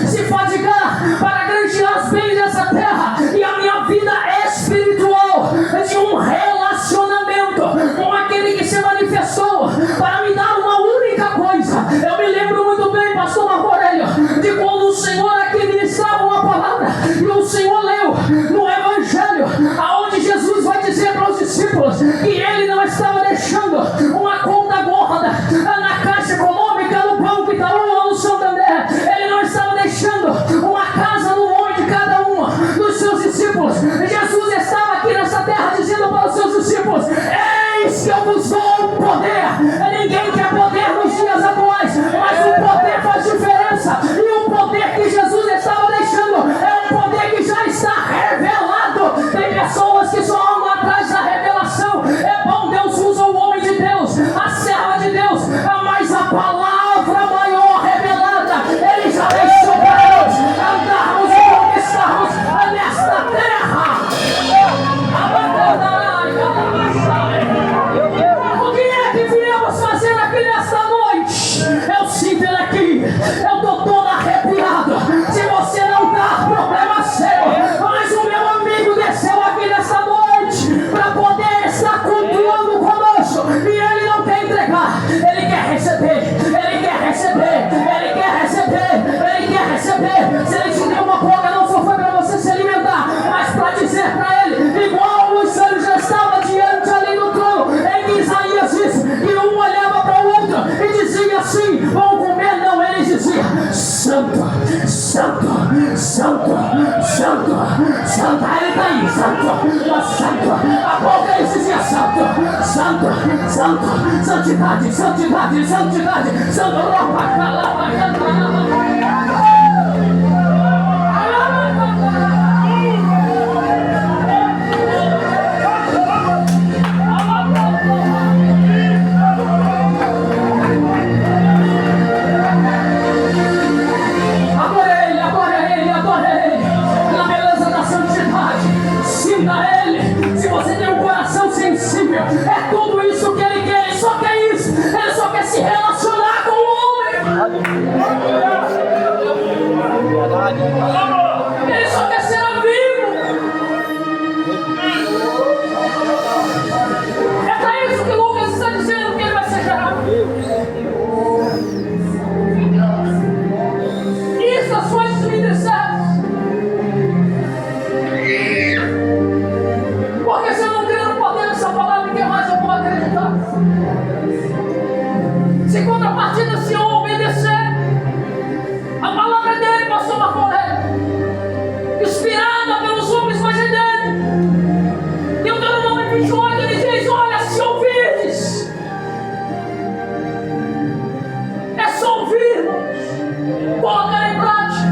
se fadigar para granjear as bens dessa terra, e a minha vida espiritual de um relacionamento com aquele que se manifestou para me dar uma única coisa. Eu me lembro muito bem, pastor Marco Aurélio, de quando o Senhor aqui ministrava uma palavra e o Senhor leu no Evangelho, aonde Jesus vai dizer para os discípulos que ele não estava deixando uma conta gorda na Caixa Econômica, no Banco Itaú ou no Santander. Ele não estava deixando uma casa no nome de cada um dos seus discípulos. Jesus estava aqui nessa terra dizendo para os seus discípulos: eis que eu vos dou poder. Ninguém quer poder nos dias atuais, mas o poder faz diferença. E o poder que Jesus estava deixando é um poder que já está revelado. Tem pessoas que só andam atrás da revelação. É bom, Deus usa o homem de Deus, a serva de Deus, mas a palavra maior revelada ele já deixou para nós andarmos e conquistarmos nesta terra. O que é que viemos fazer aqui nesta noite? Eu sinto ele aqui, eu estou todo arrepiado. Se você não está, problema seu. Mas o meu amigo desceu aqui nesta noite para poder estar cultuando conosco, e ele não quer entregar, ele quer receber, ele quer receber, ele quer receber, ele quer receber. Se ele te deu uma boca, não só foi para você se alimentar, mas para dizer para ele, igual os anjos já estavam diante ali do trono, em que Isaías disse, e um olhava para o outro e dizia assim: vão comer? Não, ele dizia: santo, santo, santo, santo, santo. Ele está aí, santo, santo. A boca ele dizia: santo, santo, santo, santidade, santidade, santidade, santo, roupa, calava, cantava. É tudo isso que ele quer, ele só quer isso, ele só quer se relacionar com o homem. Ele só quer ser amigo. É para isso que Lucas está dizendo que ele vai ser gerado. Isso, as coisas me disseram. Porque se eu não crer no poder dessa palavra, que mais eu vou acreditar? Se contrapartida, se eu obedecer a palavra dele, pastor Marco Aurélio, inspirada pelos homens, mas é dele. Deuteronômio 28, ele diz: olha, se ouvirdes, é só ouvirmos, colocar em prática.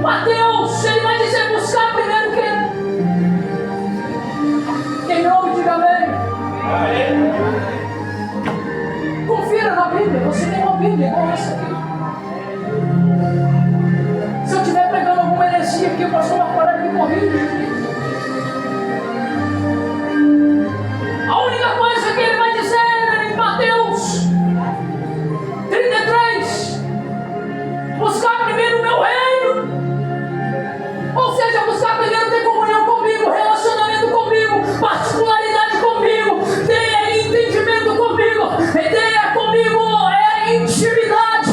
Mateus, ele vai dizer: buscar primeiro quem? Quem ouve, diga amém. Confira na Bíblia, você tem uma Bíblia igual essa aqui. Se eu estiver pregando alguma heresia aqui, o pastor Marco Aurélio me corrige. A única coisa que ele vai dizer em Mateus 33: buscar primeiro o meu reino. Ou seja, buscar primeiro ter comunhão comigo, relacionamento comigo, particularidade comigo, ter entendimento comigo, ter comigo intimidade.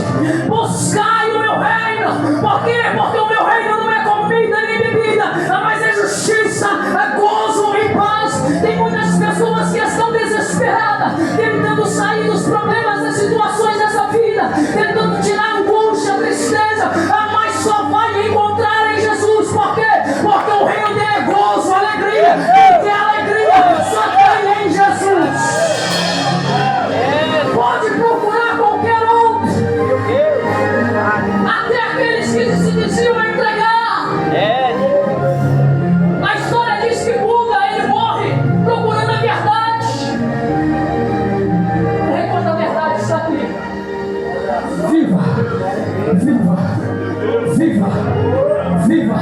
Buscai o meu reino. Por quê? Porque o meu reino não é comida nem bebida, mas é justiça, é gozo e paz. Tem muitas pessoas que estão desesperadas, tentando sair dos problemas, das situações dessa vida, tentando tirar a angústia, a tristeza, mas só vai encontrar em Jesus. Por quê? Porque o reino dele é gozo, alegria, e a alegria só tem em Jesus. Pode procurar qualquer outro, até aqueles que se diziam entregar. A história diz que Buda, ele morre procurando a verdade. Enquanto a verdade está aqui. Viva, viva, viva, viva.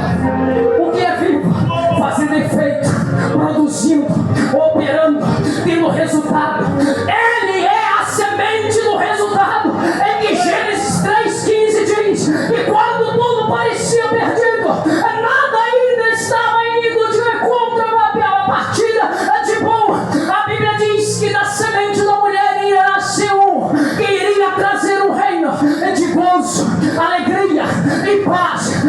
O que é viva? Fazendo efeito, produzindo, operando, tendo resultado. Ele é a semente do resultado. É que Gênesis 3,15 diz que quando tudo parecia perdido, nada ainda estava indo de contra a partida de bom. A Bíblia diz que da semente da mulher iria nascer um que iria trazer um reino de gozo, alegria e paz.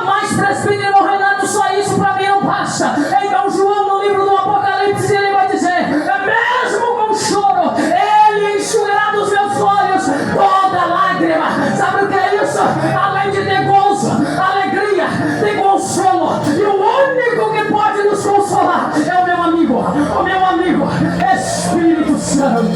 Mas presbítero Renato, só isso para mim não basta. Então João, no livro do Apocalipse, ele vai dizer: mesmo com choro, ele enxugará dos meus olhos toda lágrima. Sabe o que é isso? Além de ter gozo, alegria, ter consolo. E o único que pode nos consolar é o meu amigo Espírito Santo.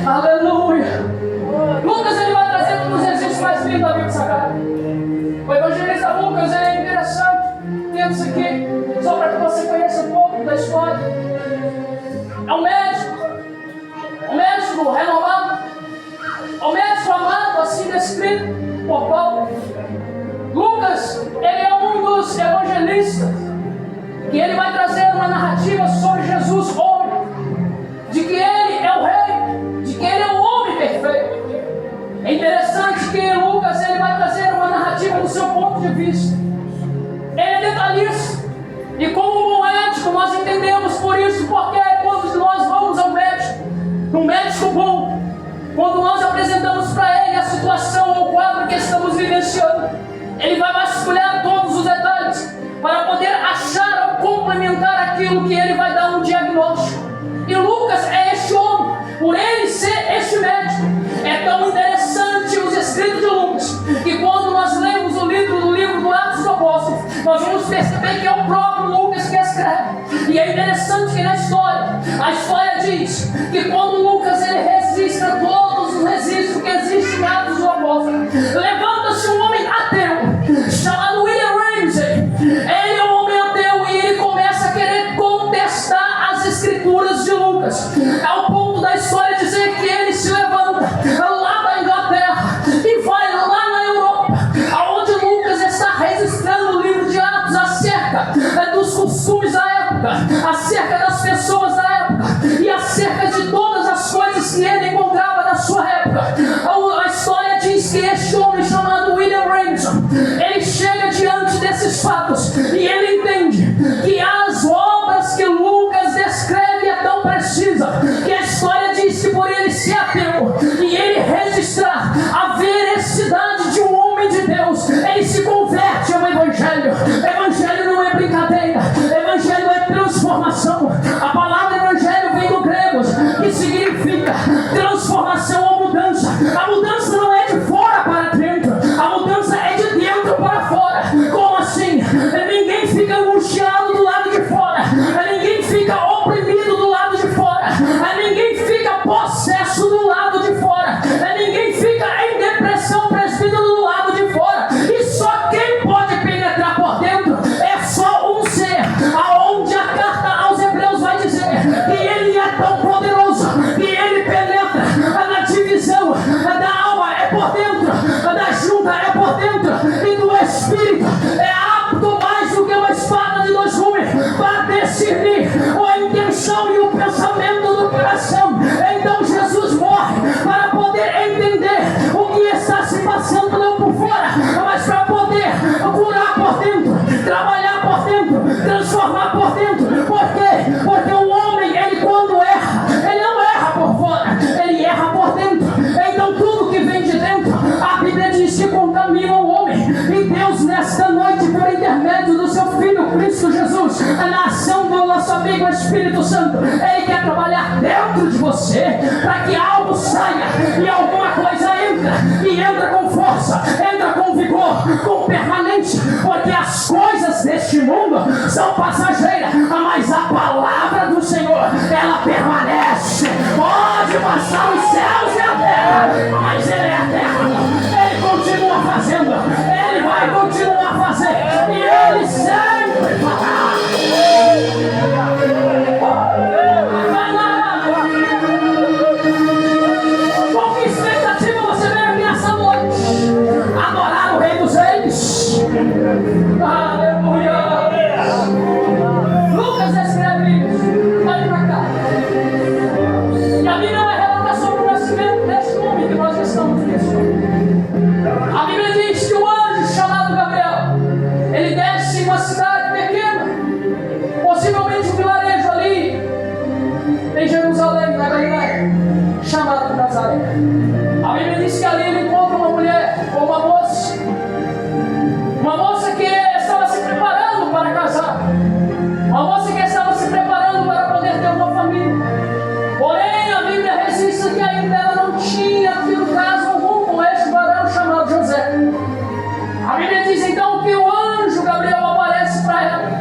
Aleluia! Lucas, ele vai trazer um dos registros mais lindos da Bíblia Sagrada. O evangelista Lucas, ele é interessante. Temos aqui, só para que você conheça um pouco da história. É um médico renomado, é um médico amado, assim descrito por Paulo. Lucas, ele é um dos evangelistas que ele vai trazer uma narrativa sobre Jesus homem, de que ele é o rei, de que ele é o homem perfeito. É interessante que Lucas, ele vai trazer uma narrativa do seu ponto de vista. Ele é detalhista, e como um médico nós entendemos por isso, porque quando nós vamos ao médico, um médico bom, quando nós apresentamos para ele a situação ou o quadro que estamos vivenciando, ele vai vasculhar todos os detalhes para poder achar ou complementar aquilo que ele vai dar um diagnóstico. E Lucas é este homem, por ele ser este médico. É tão interessante os escritos de Lucas, que quando nós lemos o livro do Atos dos Apóstolos, nós vamos perceber que é o próprio Lucas que escreve. E é interessante que na história, a história diz que quando Lucas ele registra todos os registros que existem em Atos dos Apóstolos, levanta-se um homem ateu, chamado William Ramsey. Ele é um homem ateu e ele começa a querer contestar as transformação. A palavra evangelho vem do grego, que significa transformação ou mudança. A mudança não é de fora para dentro, a mudança é de dentro para fora. Como assim? Ninguém fica angustiado do lado de fora, ninguém fica oprimido do lado de fora, ninguém fica possesso do lado de fora, ninguém fica em depressão, presbítero, do lado de fora. E só quem pode penetrar por dentro é só um ser, aonde a carta aos Hebreus vai dizer que ele é tão poderoso que ele penetra na divisão da alma, é por dentro, da junta é por dentro, e do espírito é apto mais do que uma espada de dois gumes para discernir a intenção e o pensamento do coração. Então Jesus morre para poder entender o que está se passando não por fora, mas para poder curar por dentro, trabalhar por dentro, transformar por dentro. Por quê? Porque o homem, ele quando erra, ele não erra por fora, ele erra por dentro. Então tudo que vem de dentro, a Bíblia diz que contamina o homem. E Deus nesta noite, por intermédio do seu Filho Cristo Jesus, na ação do nosso amigo Espírito Santo, ele quer trabalhar dentro de você para que algo saia e alguma coisa entra, e entra com força, entra com vigor, com permanência, porque as coisas deste mundo são passageiras, mas a palavra do Senhor, ela permanece. Pode passar os céus e a terra, mas ele é eterno, ele continua fazendo, ele vai continuar fazendo, e ele sempre fará. Com que expectativa você veio aqui nessa noite? Adorar o Rei dos Reis. Aleluia. Lucas escreve isso. Olha pra cá. E a Bíblia vai relatar sobre o nascimento deste homem que nós estamos vendo. A Bíblia diz que o anjo chamado Gabriel, ele desce em uma cidade pequena, possivelmente um vilarejo ali em Jerusalém, na Galileia, chamado Nazaré. A Bíblia diz que ali ele encontra uma mulher, ou uma moça que estava se preparando para casar, uma moça que estava se preparando para poder ter uma família. Porém, a Bíblia registra que ainda ela não tinha tido caso algum com este varão chamado José. A Bíblia diz então que o anjo Gabriel aparece para ela,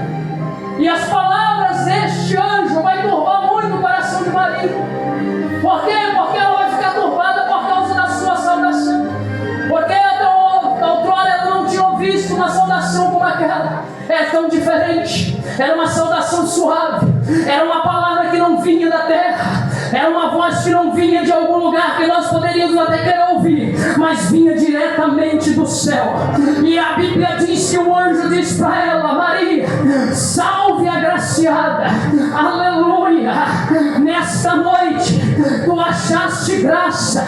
e as palavras deste anjo vai turbar muito o coração de Maria. Por quê? Porque ela vai ficar turbada por causa da sua saudação. Porque outrora ela não tinha visto uma saudação como aquela. É tão diferente. Era uma saudação suave. Era uma palavra que não vinha da terra. Era uma voz que não vinha de algum lugar que nós poderíamos até querer ouvir, mas vinha diretamente do céu. E a Bíblia diz que o anjo diz para ela: Maria, salve agraciada, aleluia, nesta noite tu achaste graça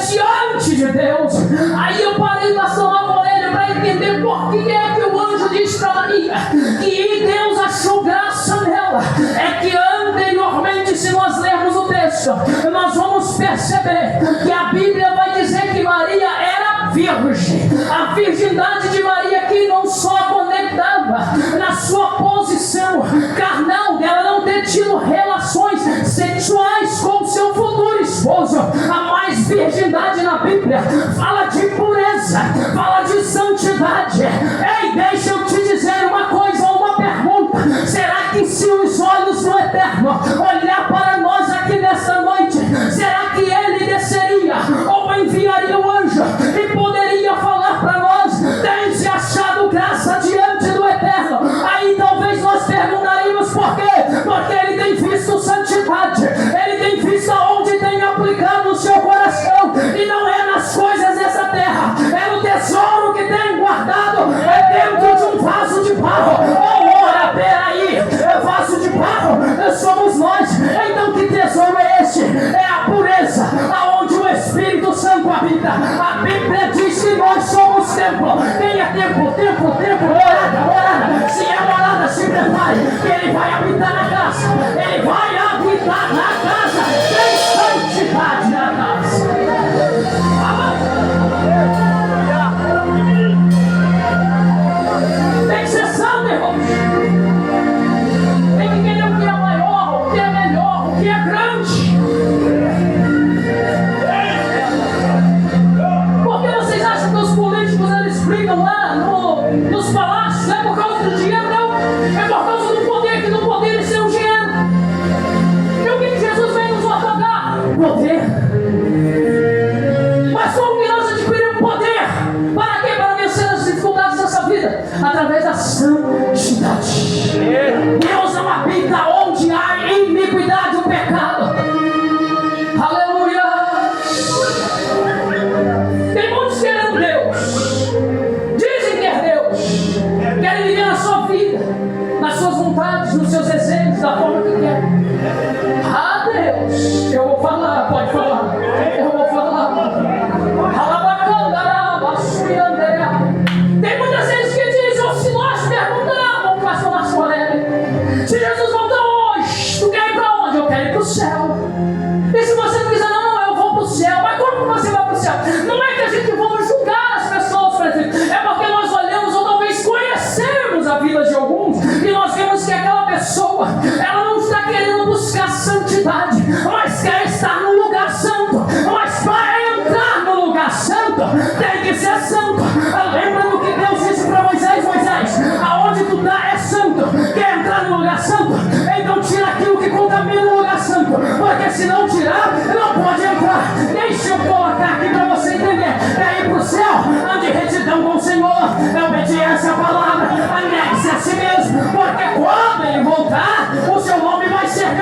diante de Deus. Aí eu parei para sonar a orelha para entender por que é que o anjo diz para Maria que Deus achou graça nela. É que anteriormente, se nós lermos o texto, nós vamos perceber que a Bíblia vai dizer que Maria era virgem. A virgindade de Maria que não só conectava na sua posição carnal dela não ter tido relações sexuais com seu futuro esposo. A mais virgindade na Bíblia fala de pureza, fala de santidade. Ei, deixa eu te dizer uma coisa, uma pergunta: será que se os olhos do Eterno olhar para nós aqui nesta noite, será que ele desceria ou enviaria o anjo e poderia falar para nós: tem se achado graça diante do Eterno? Aí talvez nós perguntaríamos por quê? Porque ele tem visto santidade, ele tem visto aonde tem aplicado o seu coração, e não é nas coisas dessa terra, é no tesouro que tem guardado, é dentro de um vaso de barro. Oh, ora, peraí, é vaso de barro, somos nós. Então que tesouro é este? É a pureza, aonde o Espírito Santo habita. A Bíblia diz que nós somos templo. Quem é templo? Templo, templo, morada, morada. Se é morada, se prepare, que ele vai habitar na casa. Ele vai habitar na casa. Tem santidade na casa. Tem que ser santo, irmãos. Tem que querer o que é maior.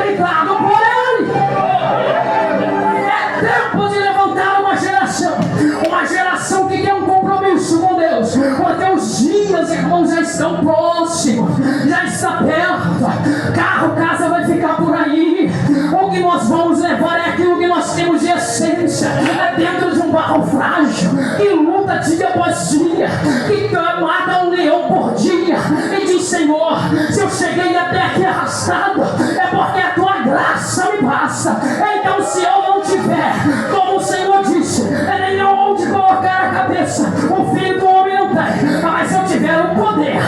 habitado por Ele. É tempo de levantar uma geração que quer um compromisso com Deus, porque os dias, irmãos, já estão próximos, já está perto. Carro, casa vai ficar por aí. O que nós vamos levar é aquilo que nós temos de essência, é dentro de um barro frágil, que luta dia após dia, que mata um leão por dia, e diz: Senhor, se eu cheguei até aqui arrastado, é porque a tua graça me basta. Então, se eu não tiver, como o Senhor disse, é nem onde colocar a cabeça, o filho do homem não tem, mas se eu tiver o poder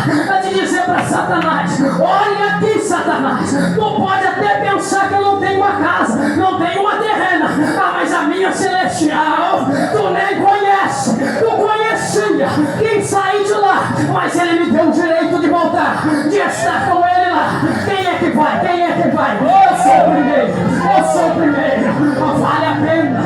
de dizer para Satanás: olha aqui, Satanás, tu pode até pensar que eu não tenho uma casa, não tenho uma terrena, mas a minha celestial tu nem conhece. Tu conhecia quem sair de lá, mas ele me deu o direito de voltar, de estar com ele lá. Quem é que vai? Quem é que vai? Eu sou o primeiro, eu sou o primeiro. Vale a pena,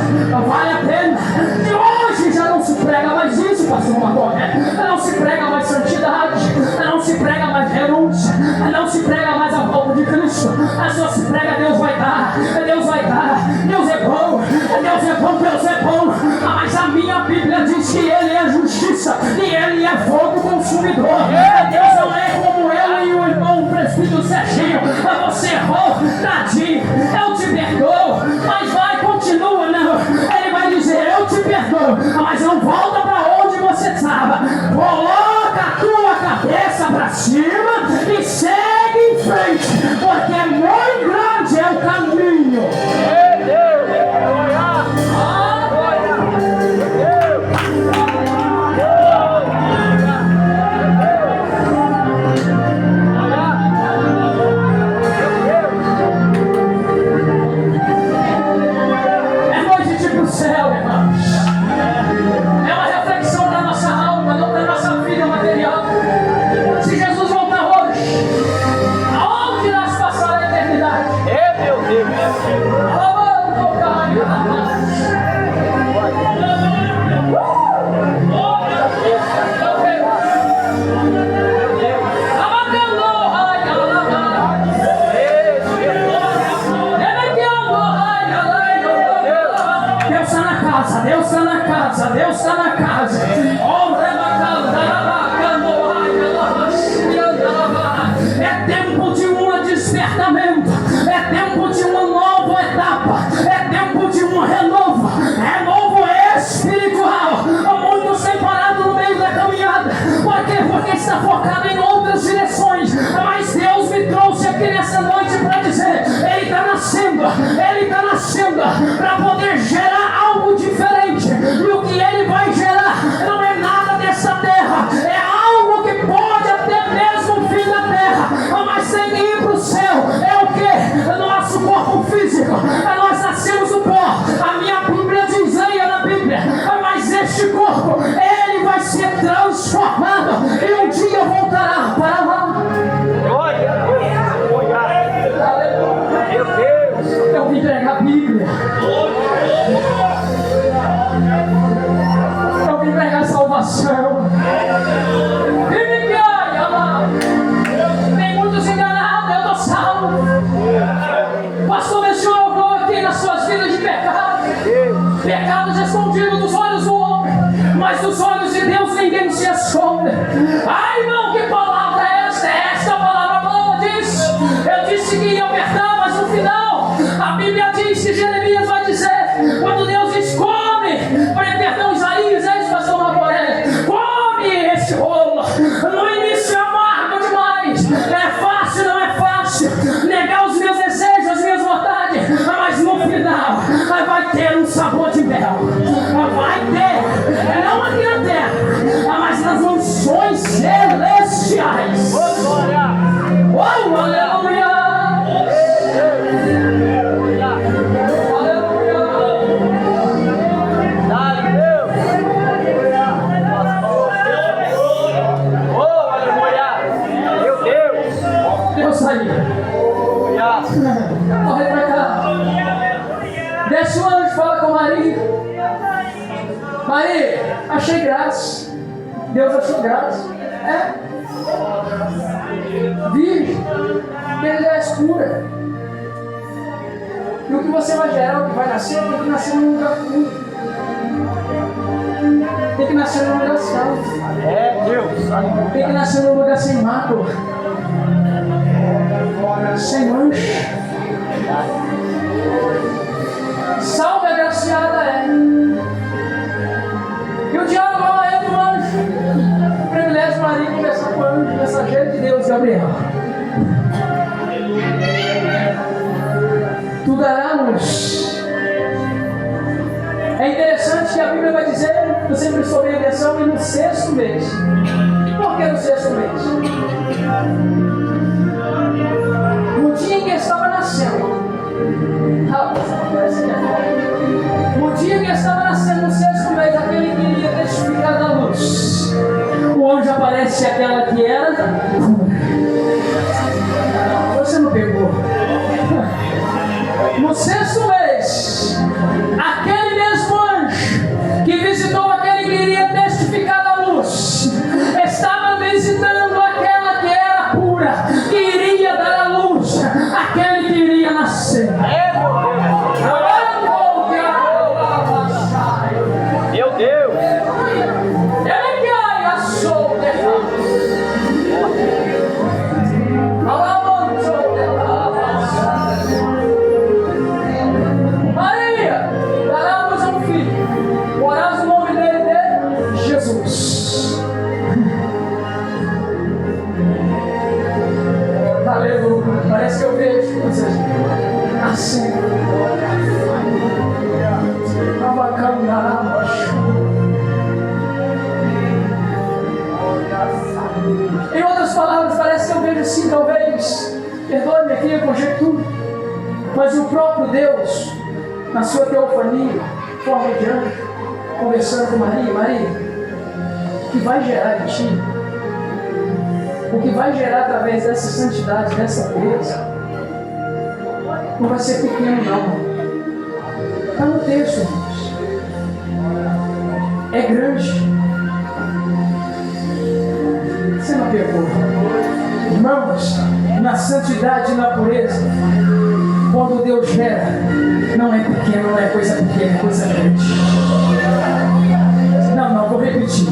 vale a pena. De hoje já não se prega mais isso, pastor Macomé. Não se prega mais santidade, não se prega mais renúncia, não se prega mais a volta de Cristo. Só se prega: Deus vai dar, Deus vai dar, Deus é bom, Deus é bom, Deus é bom. Mas a minha Bíblia diz que Ele é justiça e Ele é fogo consumidor. Deus não é como eu e o irmão presbítero Serginho. Você errou, tadinho, eu te perdoo, mas vai, continua, não. Ele vai dizer: eu te perdoo, mas não volta para onde você estava. Coloca a tua cabeça para cima e segue em frente, porque é muito grande é o caminho. Deus está na casa, Deus está na casa. É tempo de um despertamento, é tempo de uma nova etapa, é tempo de um renovo, renovo espiritual. Muitos têm parado no meio da caminhada. Por quê? Porque está focado em outras direções. Mas Deus me trouxe aqui nessa noite para dizer: Ele está nascendo para poder gerar algo diferente. E o que Ele vai gerar não é nada dessa terra, é algo que pode até mesmo vir da terra, mas tem que ir para o céu. É o que? Nosso corpo físico. Nós nascemos do pó. A minha Bíblia diz, leia na Bíblia, mas este corpo, ele vai ser transformado e um dia voltará para lá. Meu Deus! Eu vim pregar a Bíblia. Eu vim pregar salvação. Tem muitos enganados, eu estou salvo. Pastor mencionou aqui nas suas vidas de pecado. Pecados escondidos dos olhos do homem, mas dos olhos de Deus ninguém se esconde. Ai, irmão, que palavra é esta? Esta palavra boa diz. Eu disse que ia apertar, mas no final a Bíblia diz que Jeremias vai dizer, quando Deus diz: come, perdão, Isaías, é isso, pastor Macoré, come esse rolo. No início é amargo demais, é fácil, não é fácil negar os meus desejos, as minhas vontades, mas no final vai ter um sabor de mel. Vai ter, não aqui na terra, mas nas mansões celestiais. Oh, aleluia! Corre pra cá. Desce o anjo, fala com Maria. Maria, achei graça. Deus achou graça. É. Virgem, ele é escura. E o que você vai gerar, o que vai nascer, tem que nascer num lugar puro. Tem que nascer num lugar santo. Tem que nascer num lugar sem mácula, sem mancha. Salve agraciada é. E o diabo vai entre o anjo. O privilégio de Maria conversar com o anjo, mensageiro de Deus, Gabriel. Tu darás. É interessante que a Bíblia vai dizer, eu sempre estou bem atenção, e no 6º mês. Por que no 6º mês? No dia em que estava nascendo. No dia que estava nascendo, no 6º mês, aquele que iria testificar da luz. O anjo aparece aquela que era. Você não pegou. No 6º mês, aquele mesmo anjo que visitou aquele que iria testificar da luz, estava visitando aquela que era pura, que iria dar a luz, aquele que iria nascer. Meu Deus! Ele cai a solta. Maria, dará-nos um filho, porás o nome dele de Jesus. Aleluia. Parece que eu vejo vocês assim. Em outras palavras, parece que eu vejo assim, talvez, perdoe-me aqui a conjectura, mas o próprio Deus, na sua teofania, forma de anjo, conversando com Maria. Maria, o que vai gerar de ti, o que vai gerar através dessa santidade, dessa pureza, não vai ser pequeno não. Está no texto, irmãos. É grande. Você não pegou. Irmãos, na santidade e na pureza, quando Deus gera, não é pequeno, não é coisa pequena, é coisa grande. Não, vou repetir.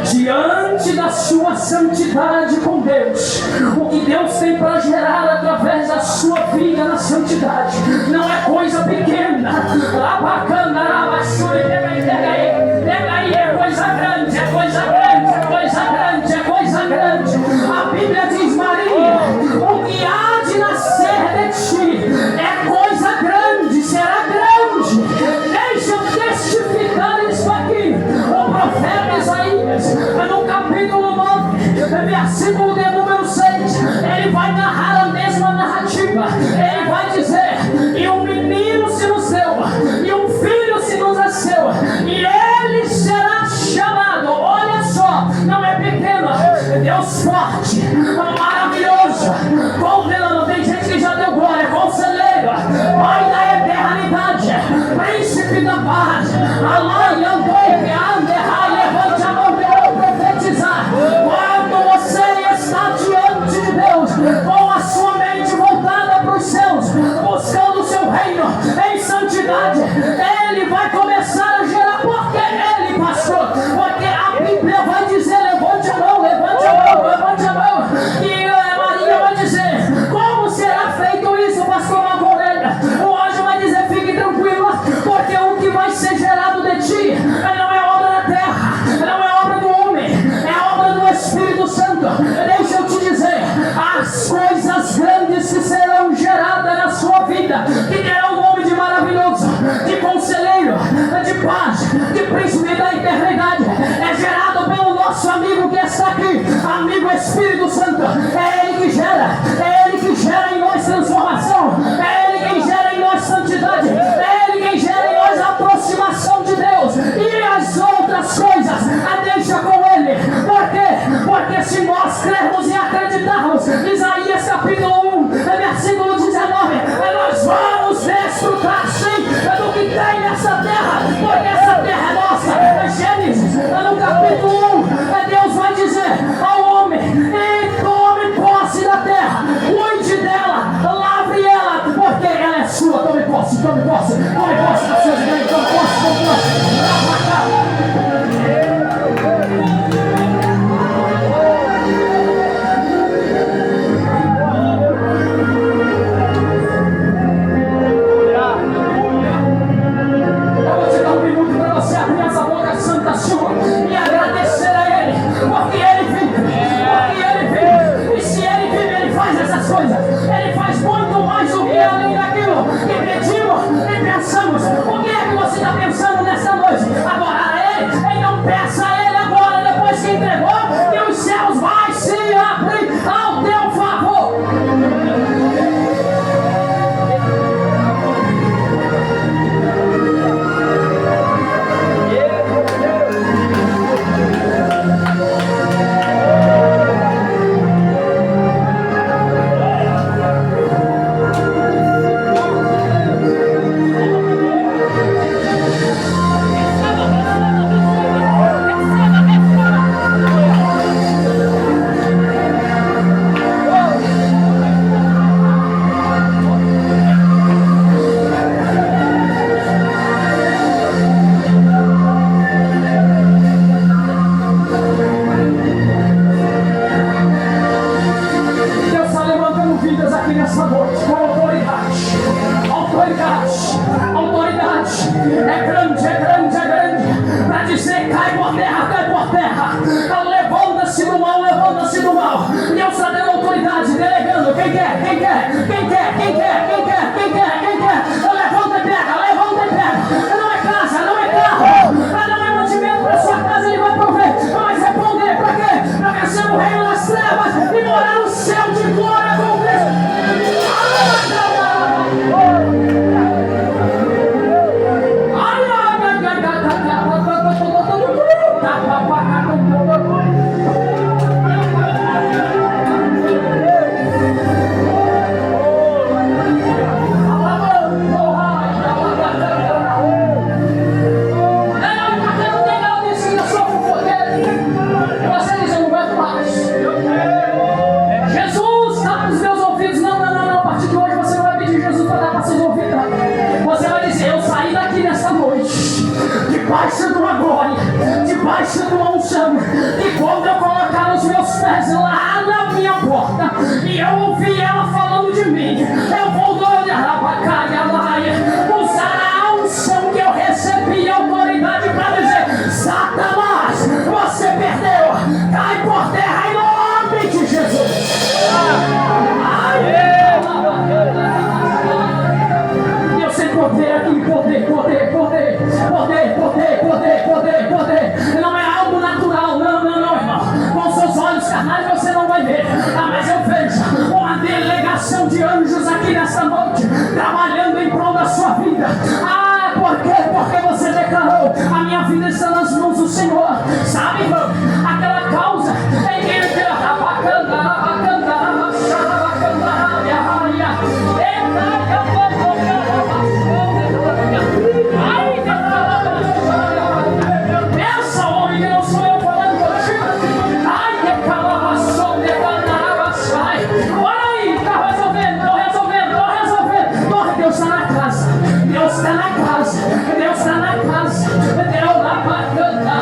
Diante da sua santidade com Deus, o que Deus tem para gerar através da sua vida na santidade, não é coisa pequena. Lá bacana, lá basura, pega aí, é coisa grande, é coisa grande, é coisa grande, é coisa grande. A Bíblia diz, Maria, o que há de nascer de ti é coisa grande, será grande. Deixa eu testificar isso aqui. O profeta Isaías, no capítulo 9, versículo de número 6, ele vai narrar a mesma narrativa. Ele vai dizer, e um menino se nos deu, e um filho se nos nasceu, e ele será chamado, olha só, não é pequeno, Deus forte, maravilhoso, condenando, tem gente que já deu glória, conselheiro, Pai da eternidade, príncipe da paz, Alai, Andoi, levante a mão para eu profetizar. Quando você está diante de Deus, com a sua mente voltada para os céus, buscando o seu reino em santidade, ele vai começar a gerar. Porque ele, pastor, porque a Bíblia vai dizer, levante a mão, levante a mão, levante a mão, e Maria vai dizer, como será feito isso, pastor Macorelha? O anjo vai dizer, fique tranquilo, porque o que vai ser gerado de ti não é obra da terra, não é obra do homem, é obra do Espírito Santo. Deixa eu te dizer, as coisas grandes que serão geradas na sua vida, que terão o nome de maravilhoso, de conselheiro, de paz, de príncipe da eternidade, é gerado pelo nosso amigo que está aqui, amigo Espírito Santo. É ele que gera em nós transformação, é ele quem gera em nós santidade, é ele quem gera em nós aproximação de Deus, e as outras coisas deixa com ele. Por quê? Porque se nós crermos e acreditarmos, Isaías capítulo 1, versículo 19, nós vamos posse das suas igrejas, tome posse. Eu vou te dar um minuto para você abrir essa boca santa sua e agradecer a Ele, porque Ele vive, e se Ele vive, Ele faz essas coisas, Ele faz muito mais do que além daquilo que pedimos e pensamos. O que é que você está pensando nessa noite? Agora a Ele, então peça a Ele agora, depois que entregou, que os céus vai se abrir ao teu favor. Deus está levantando vidas aqui nessa noite com autoridade. É grande. Para dizer: cai por terra. Levanta-se do mal. Deus está dando autoridade, delegando. Quem quer? Levanta e pega. Não é casa, não é carro, não é mantimento para sua casa, Ele vai prover. Mas é poder para quê? Para vencer o reino das trevas e morar no céu de glória com Cristo. Debaixo de uma glória, debaixo de uma unção, e quando eu colocar os meus pés lá na minha porta e eu ouvir ela falando de mim, eu vou usar a unção que eu recebi, a autoridade para dizer: Satanás, você perdeu, cai por terra em nome de Jesus. Eu sei poder aqui, poder. Não é algo natural, não, irmão. Com seus olhos carnais você não vai ver. Mas eu vejo uma delegação de anjos aqui nessa noite, trabalhando em prol da sua vida. Por quê? Porque você declarou: a minha vida está nas mãos do Senhor. Sabe, irmão? Aquela causa em que ele pensa, homem, que não sou eu falando contigo. Olha aí, tá resolvendo. Deus está na casa. Deus está na casa. Deus lá para cantar.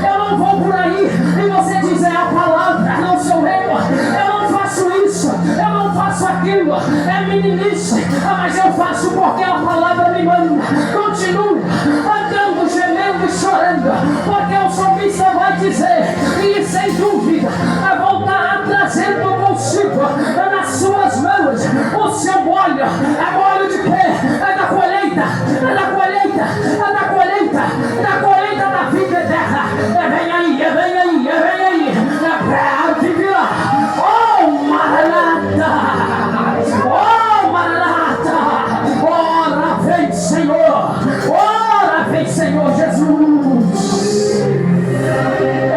Eu não vou por aí e você diz: é a palavra. faço porque a palavra me manda. Continue andando, gemendo e chorando, porque o salmista vai dizer, e sem dúvida voltará trazendo consigo nas suas mãos o seu óleo. É óleo de quê? É da colheita, é da colheita, é da colheita, da colheita da vida eterna. Vem aí, vem aí, vem aí, é que virá. Oh, Maranata! Oh, Maranata! Ora vem, Senhor! Ora vem, Senhor Jesus!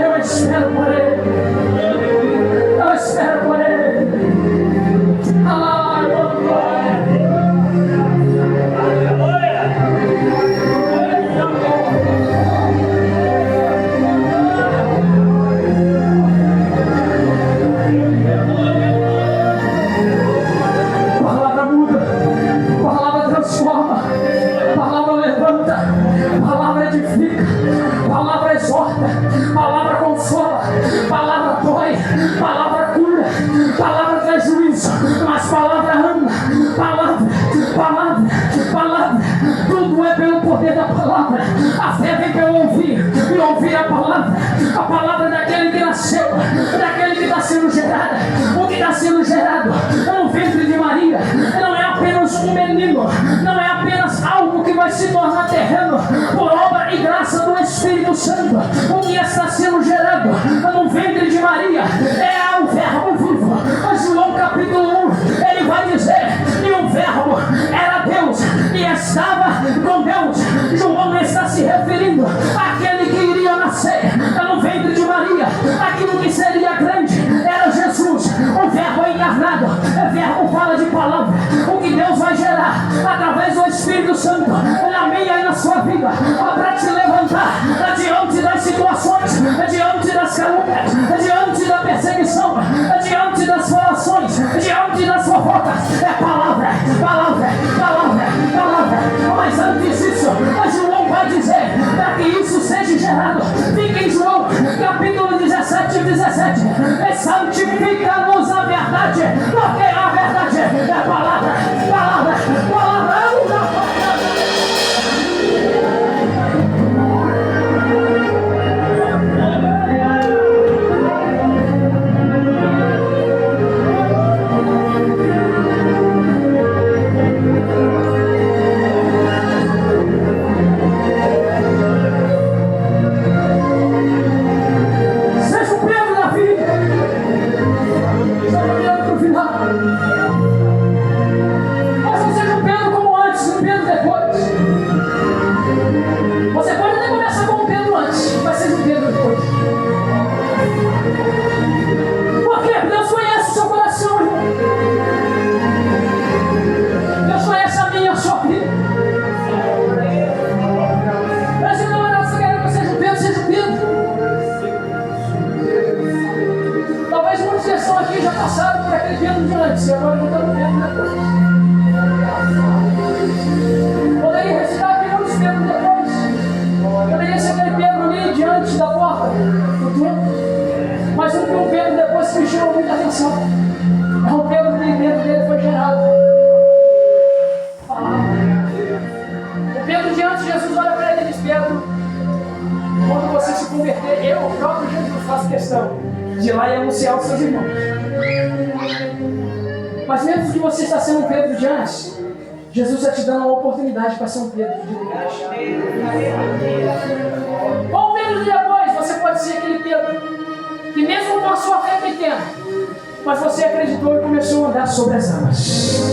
Eu espero por Ele! Eu espero por Ele! Palavra exorta, palavra consola, palavra dói, palavra cura, palavra traz juízo, mas palavra ama, palavra, tudo é pelo poder da palavra. A fé vem pelo ouvir, e ouvir a palavra daquele que nasceu, daquele que está sendo gerado. O que está sendo gerado no ventre de Maria não é apenas um menino, não é apenas algo que vai se tornar terreno por obra e graça do Espírito Santo. O que está sendo gerado no ventre de Maria é o verbo vivo. João capítulo 1, ele vai dizer, e o verbo era Deus e estava com Deus. João está se referindo àquele que iria nascer no ventre de Maria. Aquilo que seria grande era Jesus, o verbo encarnado. O verbo fala de palavra, o que Deus vai gerar através do Espírito Santo na minha e na sua vida, para te levantar diante das situações, diante das calúnias, diante da perseguição, diante das falações, diante das fofocas. É palavra, palavra, palavra, palavra. Mas antes disso, João vai dizer, para que isso seja gerado, fica em João capítulo 17, 17. Santifica-nos a verdade, porque a verdade é palavra, palavra, palavra. Poderia recitar aqui muitos Pedro depois. Poderia ser aquele Pedro ali diante da porta do templo. Mas um Pedro depois que me chamou muita atenção. É um Pedro que dentro dele foi gerado. O Pedro diante de Jesus olha para ele e diz: Pedro, quando você se converter, eu, o próprio Jesus, faço questão de ir lá e anunciar aos seus irmãos. Mas mesmo que você está sendo um Pedro de antes, Jesus está te dando uma oportunidade para ser um Pedro de depois. Ou Pedro de depois, você pode ser aquele Pedro que mesmo com a sua fé pequena, mas você acreditou e começou a andar sobre as águas.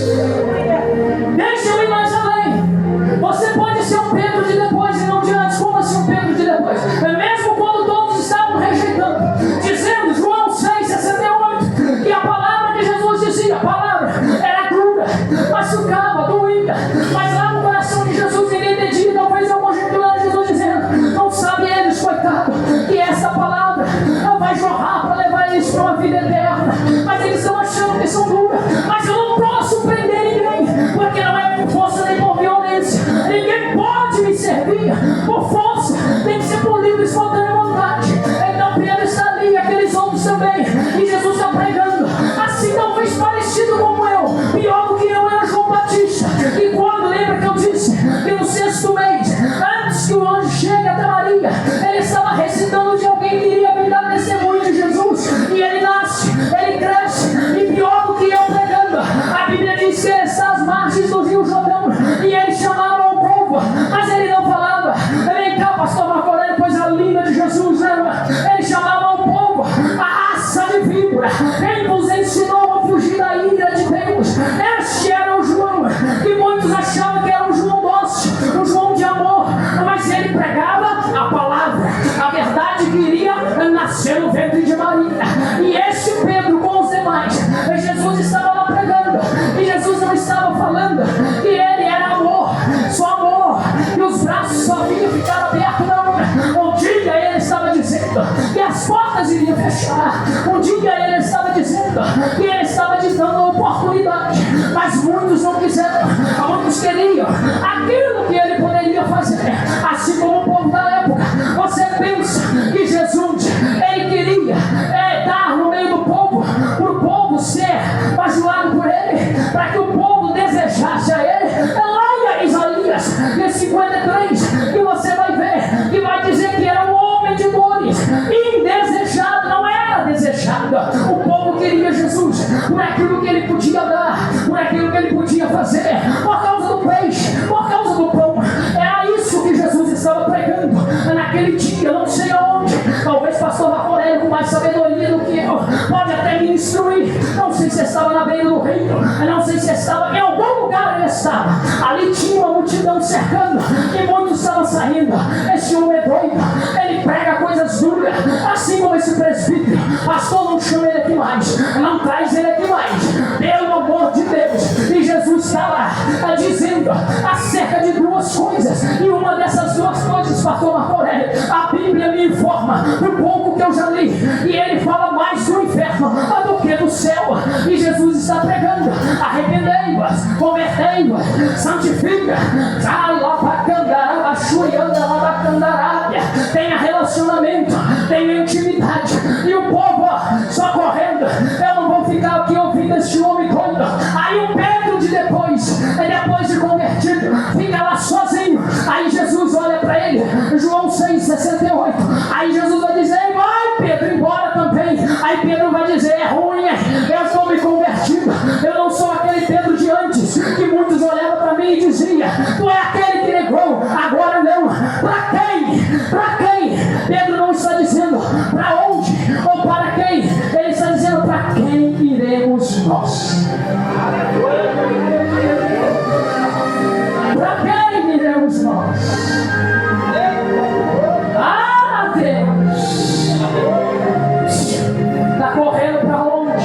Deixa eu ir mais além. Você pode ser um Pedro de depois e não de antes. Como assim um Pedro de depois? Mesmo quando todos estavam rejeitando, dizendo, João 6,68, que a palavra de Jesus dizia, a palavra era dura, machucava, doía, mas lá no coração de Jesus ninguém entendia. Talvez eu conjecturar Jesus dizendo, não sabe eles, coitado, que essa palavra não vai jorrar para levar eles para uma vida eterna. Mas eles estão achando que são duras. Mas eu não posso prender ninguém, porque não é por força nem por violência. Ninguém pode me servir por força, tem que ser por livre e espontânea vontade. Então Pedro está ali, aqueles outros também, e Jesus está pregando, assim talvez parecido como eu, pior do que eu era João Batista. E de víbora. Quem vos ensinou a fugir da ira de Deus? Este era o João, que muitos achavam que era um João doce, um João de amor, mas ele pregava a palavra, a verdade que iria nascer no ventre de Maria. E este Pedro com os demais, Jesus estava lá pregando, e Jesus não estava falando que ele era amor, só amor, e os braços só iam ficar abertos, não. Um dia ele estava dizendo que as portas iriam fechar, um dia ele estava dizendo que ele estava dando a oportunidade, mas muitos não quiseram, muitos queriam aquilo que ele poderia fazer, assim como o povo da época. Você pensa que Jesus, ele queria estar no meio do povo, para o povo ser bajulado por ele, para que o povo desejasse a ele? Leia Isaías 53, que você vai ver, que vai dizer que era um homem de dores, indesejado, não era desejado. O povo queria Jesus por aquilo que ele podia dar, por aquilo que ele podia fazer, por causa do peixe, por causa do pão. Era isso que Jesus estava pregando naquele dia, não sei aonde. Talvez pastor Racorélio, com mais sabedoria do que eu, pode até me instruir. Não sei se estava na beira do rio, não sei se estava em algum lugar. Ele estava ali, tinha uma multidão cercando e muitos estavam saindo. Esse homem é doido, ele prega coisas duras, assim como esse presbítero. Pastor, não chama ele aqui mais, não traz ele aqui mais, pelo amor de Deus. E Jesus estava dizendo acerca de duas coisas, e uma dessas duas coisas, pastor Marco Aurélio, a Bíblia me informa, um pouco que eu já li, e ele fala mais do inferno do que do céu. E Jesus está pregando: arrependei-vos, convertei-vos, santifica, tenha relacionamento, tenha intimidade. E o povo só correndo. Eu não vou ficar aqui ouvindo este homem doido. Aí o Pedro depois de convertido, fica lá sozinho. Aí Jesus olha para ele, João 6,68. Aí Jesus vai dizer: vai Pedro embora também. Aí Pedro vai dizer: é ruim, eu estou me convertindo, eu não sou aquele Pedro de antes, que muitos olhavam para mim e diziam: tu é aquele que negou, agora não. Para quem? Para quem? Pedro não está dizendo para onde ou para quem, ele está dizendo: para quem iremos nós? Para quem iremos nós? Ah, Deus! Está correndo para onde?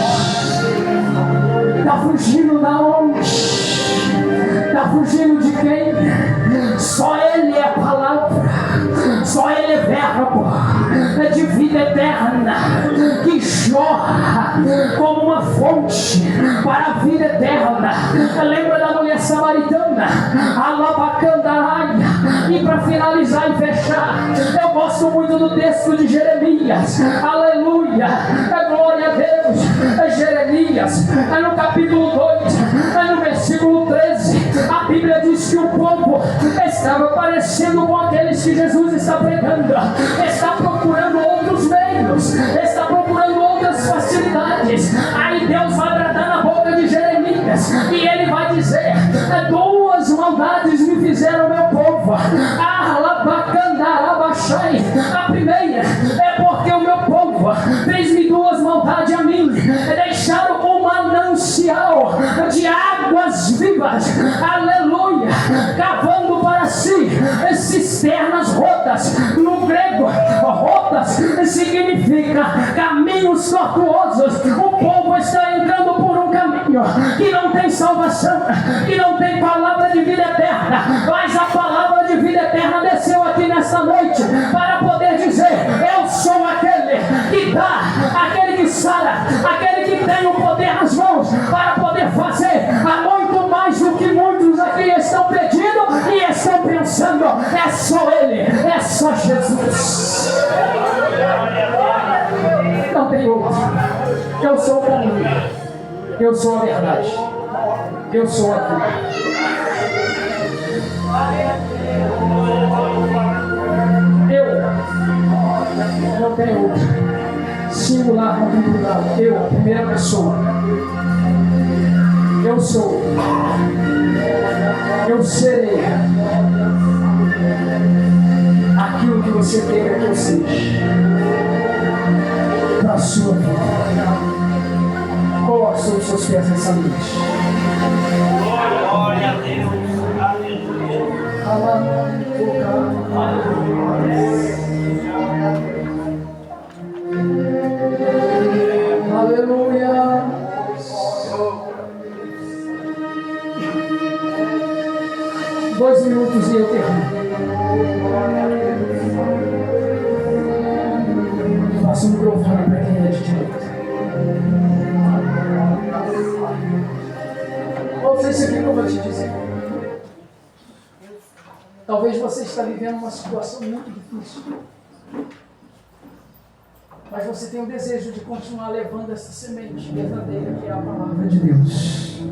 Está fugindo da onde? Está fugindo de quem? Só Ele é a palavra, só Ele é verbo, é de vida eterna, que jorra como uma fonte para a vida eterna. Lembra da mulher samaritana? Alabacandaraia. E para finalizar e fechar, eu gosto muito do texto de Jeremias. Aleluia, glória a Deus. Jeremias, no capítulo 2, no versículo 13, a Bíblia diz que o povo estava parecendo com aqueles que Jesus está pregando, está procurando outros meios, está procurando outras facilidades. Aí Deus vai bradar na boca de Jeremias e ele vai dizer: duas maldades me fizeram meu povo. A primeira é porque o meu povo fez-me duas maldades a mim, deixaram um manancial de águas vivas, aleluia, cavando para si cisternas rotas. No grego, rotas significa caminhos tortuosos. O povo está entrando por um caminho que não tem salvação, que não tem palavra de vida eterna, mas a palavra de vida eterna desceu aqui nesta noite para poder dizer: eu sou aquele que dá, aquele que sara, aquele que tem o poder nas mãos para poder fazer muito mais do que muitos aqui estão pedindo e estão pensando. É só Ele, é só Jesus, não tem outro. Eu sou o caminho, eu sou a verdade, eu sou aquilo. Eu não tenho outro. Singular, não plural. Eu, primeira pessoa. Eu sou. Eu serei aquilo que você queira que eu seja para a sua vida. seus pés nessa noite. Glória a Deus. Aleluia. Dois minutos e eu termino. Faça um microfone para quem é de direito. Ouça isso aqui que eu vou te dizer. Talvez você está vivendo uma situação muito difícil. Mas você tem o desejo de continuar levando essa semente verdadeira que é a palavra de Deus.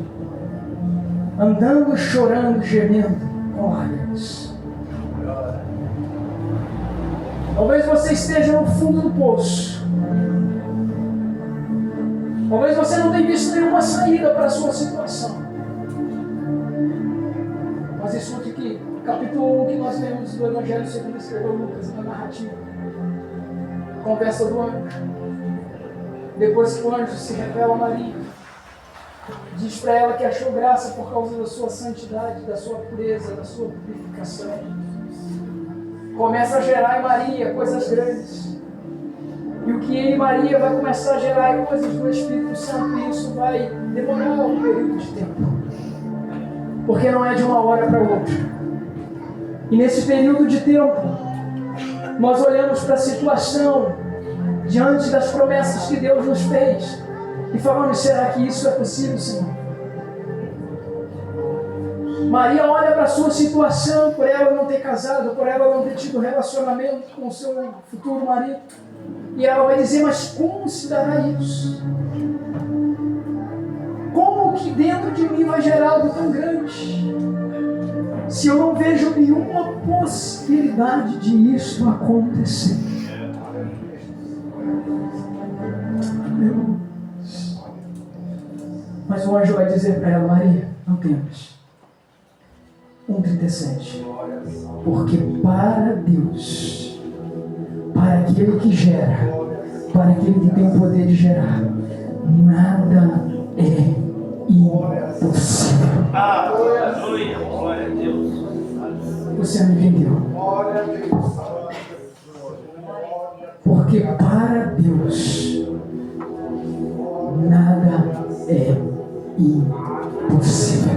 Andando, chorando, gemendo com lágrimas. Talvez você esteja no fundo do poço. Talvez você não tenha visto nenhuma saída para a sua situação. Mas escute aqui, capítulo 1 que nós lemos do Evangelho segundo escreveu Lucas, na narrativa. Conversa do anjo. Depois que o anjo se revela a Maria, diz para ela que achou graça por causa da sua santidade, da sua pureza, da sua purificação. Começa a gerar em Maria coisas grandes. E o que em Maria vai começar a gerar é coisas do Espírito Santo, e isso vai demorar um período de tempo. Porque não é de uma hora para outra. E nesse período de tempo, nós olhamos para a situação diante das promessas que Deus nos fez e falamos: será que isso é possível, Senhor? Maria olha para a sua situação, por ela não ter casado, por ela não ter tido relacionamento com o seu futuro marido, e ela vai dizer: mas como se dará isso? Como que dentro de mim vai gerar algo tão grande? Se eu não vejo nenhuma possibilidade de isso acontecer. Mas o anjo vai dizer para ela: Maria, não temas. 1,37. Porque para Deus, para aquele que gera, para aquele que tem o poder de gerar, nada é impossível. Aleluia. Glória a Deus. Você não entendeu? Porque para Deus nada é impossível.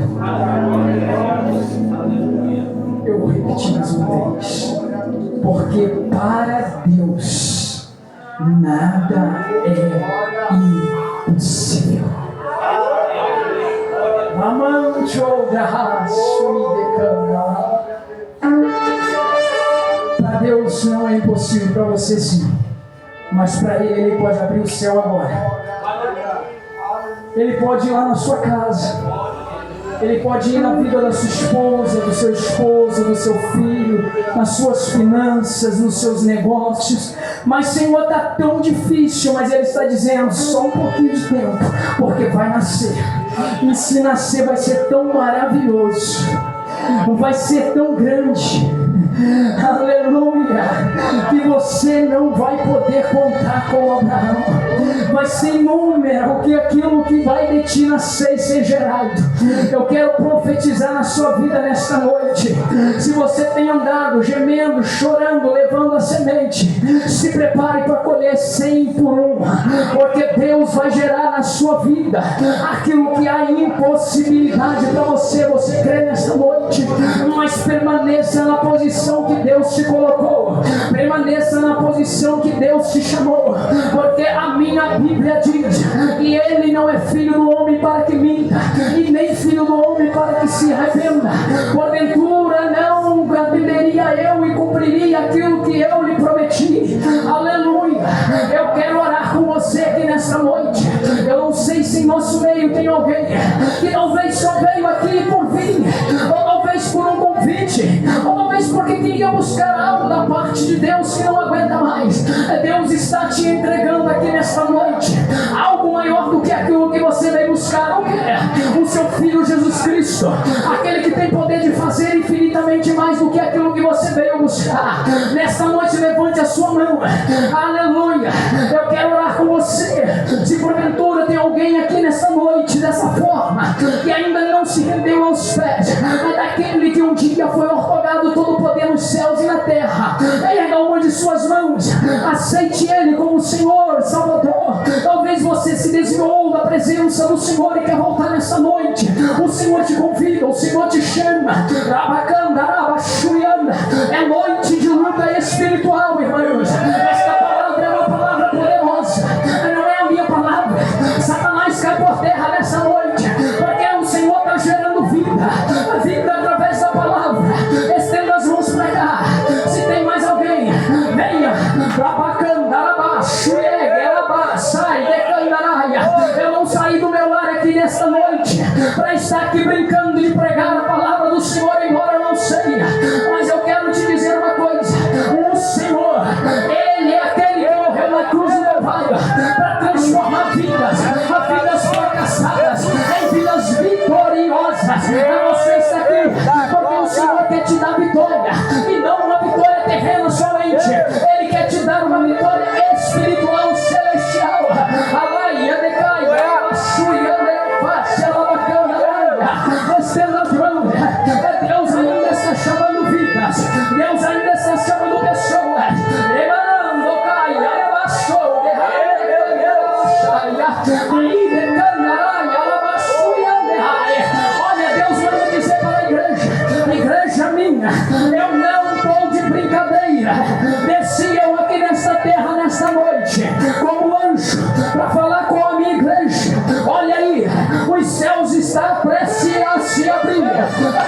Eu vou repetir mais uma vez. Porque para Deus nada é impossível. Para Deus não é impossível, para você sim. Mas para Ele pode abrir o céu agora. Ele pode ir lá na sua casa. Ele pode ir na vida da sua esposa, do seu esposo, do seu filho, nas suas finanças, nos seus negócios. Mas, Senhor, está tão difícil, mas Ele está dizendo: só um pouquinho de tempo, porque vai nascer. E se nascer vai ser tão maravilhoso, vai ser tão grande, aleluia, que você não vai poder contar com Abraão. Vai ser inúmero que aquilo que vai de ti nascer e ser gerado. Eu quero profetizar na sua vida nesta noite. Se você tem andado gemendo, chorando, levando a semente, se prepare para colher 100 por 1, porque Deus vai gerar na sua vida aquilo que há impossibilidade para você. Você crê nesta noite? Mas permaneça na posição que Deus te colocou, permaneça na posição que Deus te chamou, porque a minha Bíblia diz que Ele não é filho do homem para que minta, e nem filho do homem para que se arrependa. Porventura não atenderia eu e cumpriria aquilo que eu lhe prometi. Aleluia. Eu quero orar com você aqui nesta noite. Eu não sei se em nosso meio tem alguém que talvez só veio aqui por vir, ou talvez por um convite, ou talvez porque queria buscar algo da parte de Deus que não aguenta mais. Deus está te entregando aqui nesta noite algo maior do que aquilo que você veio buscar. O que é? O seu Filho Jesus Cristo, aquele que tem poder de fazer infinitamente mais do que aquilo que você veio buscar. Nesta noite levante a sua mão. Aleluia. Eu quero orar com você. Se porventura tem alguém aqui nesta noite que ainda não se rendeu aos pés, mas daquele que um dia foi ortogado todo o poder nos céus e na terra. Erga uma de suas mãos, aceite Ele como Senhor, Salvador. Talvez você se desviou da presença do Senhor e quer voltar nessa noite. O Senhor te convida, o Senhor te chama. Rabacanda, Rabaxuiana. É noite de luta espiritual, irmãos. Esta palavra é uma palavra poderosa, não é a minha palavra. Satanás cai por terra nessa noite, porque o Senhor está gerando vida, a vida através da palavra. Estenda as mãos para cá. Se tem mais alguém, venha. Rabacanda, Rabaxuiana, sai, decandaraia. Eu não saí do meu lar aqui nesta noite para estar aqui brincando de pregar a palavra do Senhor, embora eu não sei. Mas eu quero te dizer uma coisa: o Senhor, Ele é aquele que morreu na cruz do Calvário para transformar vidas fracassadas em vidas vitoriosas. Você está aqui porque o Senhor quer te dar vitória, e não uma vitória terrena somente. Ele quer te dar uma vitória espiritual, celestial. Alaia, decaia, abaxuia, levasse, alabacana, alaia. Estenda as mãos. Deus ainda está chamando vidas. Deus ainda está chamando pessoas. Emanando, caia, abaixou, derraia, olha, Deus manda dizer para a igreja minha, eu não estou de brincadeira. Desci eu aqui nesta terra, nesta noite, como anjo, para falar com a minha igreja. Olha aí, os céus estão prestes a se abrir.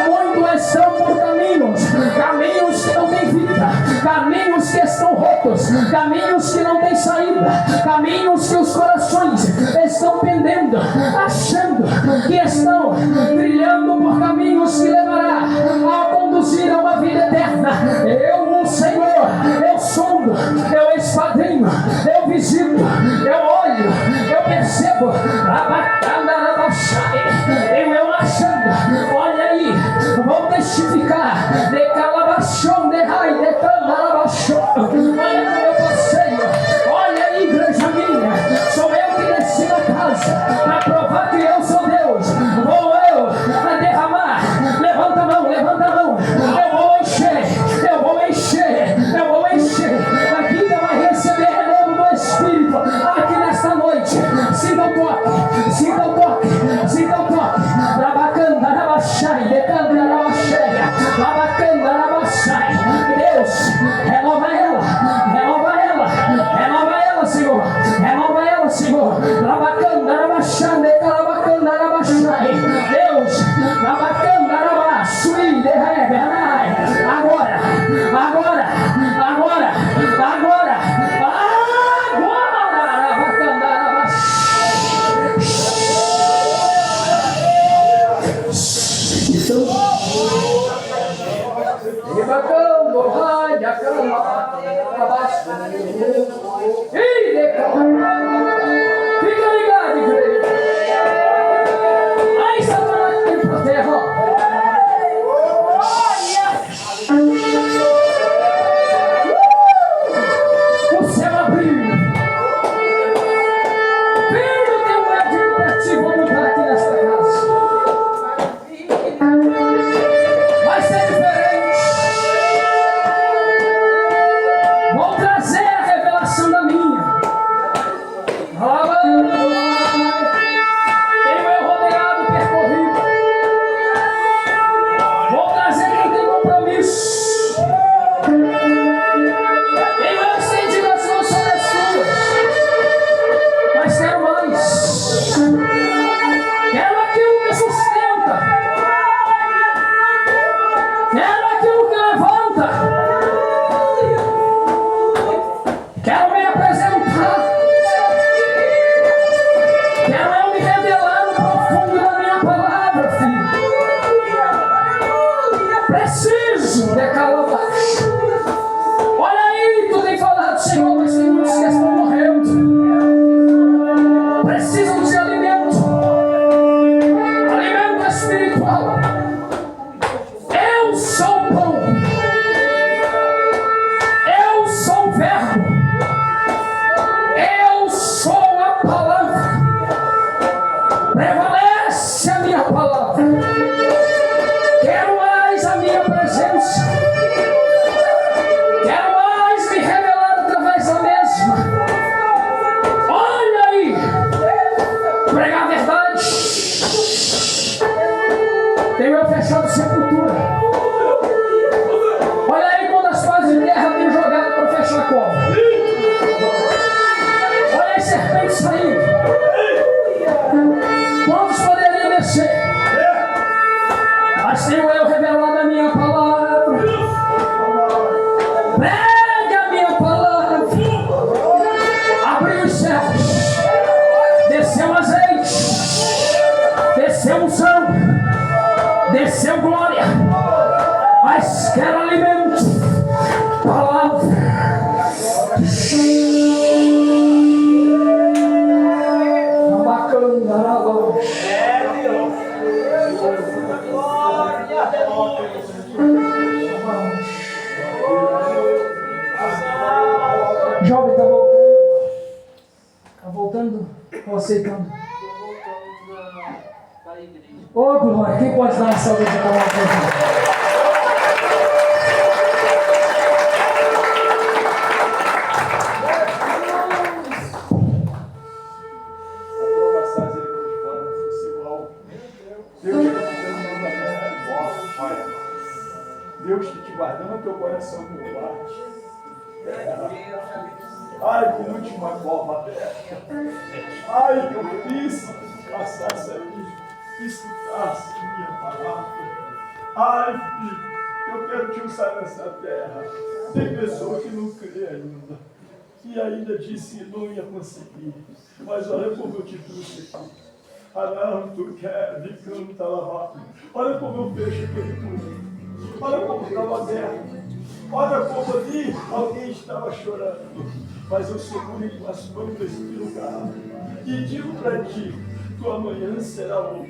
Muitos estão por caminhos que não têm vida, caminhos que estão rotos, caminhos que não têm saída, caminhos que os corações estão pendendo, achando que estão trilhando por caminhos que levará a conduzir a uma vida eterna. Eu, o Senhor, eu sondo, eu esquadrinho, eu visito, eu olho, eu percebo, eu achando. Olha aí, vou testificar, de calabachão, de raio, de calabachão. Olha como eu passeio, olha aí, igreja minha, sou eu que desci na casa para provar que eu sou Deus. Vou eu derramar, levanta a mão, eu vou encher, eu vou encher. A vida vai receber renovo do Espírito aqui nesta noite. Sinta o toque. Rabacanda, rabaxai, decanda, rabaxeia, rabacanda, rabaxai. Deus, renova ela, Senhor. Rabacanda, rabaxai, decalabacanda, rabaxai. Deus, rabacanda, rabaxui, derrebenai. Agora, rabacanda, rabaxai. Bacando, raia, cama, abaixo. E fica ligado, igreja. Aí Satanás tem pra terra. O céu abriu. Filho, tem um médico pra ti. Vou mudar aqui nesta casa. Vai ser diferente. Vou trazer a revelação da minha. Tenho eu rodeado, percorrido. Vou trazer quem tem compromisso. Tenho eu estendido as mãos sobre as suas. Mas quero mais. Quero aquilo que sustenta. Quero aquilo que levanta. Quero me apresentar. Quero eu me revelar no profundo da minha palavra, filho. Preciso de calabaço. Olha aí, tu tem falado, Senhor, mas tem muitos que estão morrendo. Precisam de alimento. Alimento espiritual. Eu sou o pão. Eu sou o verbo. Eu sou a palavra. Prevalece a minha saindo. Quantos poderiam descer? Mas tenho eu revelado a minha palavra. Pregue a minha palavra. Abriu os céus. Desceu azeite. Desceu unção. Desceu glória. Mas quero alimento. Palavra. Jovem, tá voltando ou aceitando? Ô glória, quem pode dar uma salva de palmas pra gente? Deus que te guardando o teu coração no bate. Ai, que última copa aberta. Ai, que eu fiz passasse ali, escutasse minha palavra. Ai, filho, eu quero te usar nessa terra. Tem pessoa que não crê ainda. E ainda disse que não ia conseguir. Mas olha como eu te trouxe aqui. Arão, tu quer, me canta lavado. Olha como eu fecho aquele punho. Olha como estava aberto. Olha como ali alguém estava chorando. Mas eu seguro em tuas mãos nesse lugar. E digo para ti, tua manhã será outra.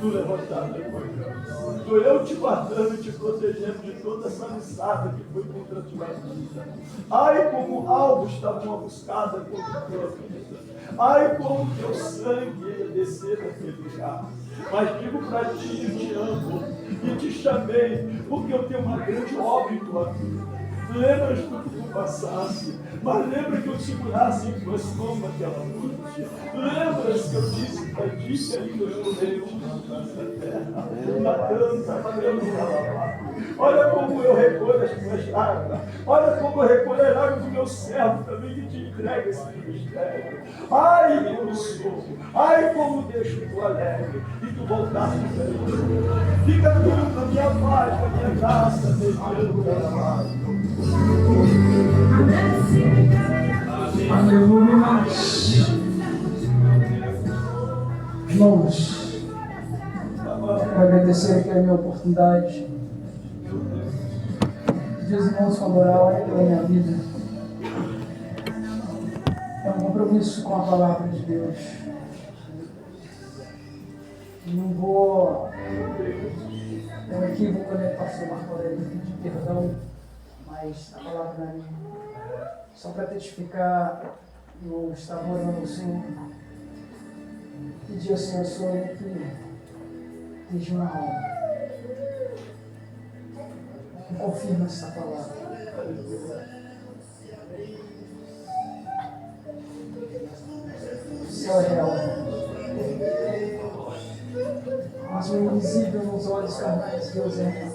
Tu levantado da manhã. Estou eu te guardando e te protegendo de toda essa liçada que foi contra a tua vida. Ai, como algo estava uma buscada contra a tua vida. Ai, como teu sangue ia descer daquele lugar. Mas digo para ti, eu te amo e te chamei, porque eu tenho uma grande obra em tua vida. Lembras do que tu passaste, mas lembra que eu segurasse em tuas mãos naquela noite. Lembras que eu disse para ti que ainda eu leio nessa terra, matando. Olha como eu recolho as tuas lágrimas. Olha como eu recolho as lágrimas do meu servo também que te entrega esse ministério. Ai, como sou. Ai, como deixo tu alegre e tu voltaste para mim. Fica tu na minha paz, na minha graça, beijando amado. Aleluia. Irmãos, quero agradecer aqui a minha oportunidade. Pedir aos irmãos com adorar, olhem pela minha vida. É um compromisso com a palavra de Deus. Não vou ter um equívoco, né, pastor Marco Aurélio, pedir perdão, mas a palavra não é minha. Só para testificar, eu estava orando ao Senhor, pedi ao Senhor sonho que esteja na alma. E confirma essa palavra. O céu é real. Mas o invisível nos olhos carnais Deus é real.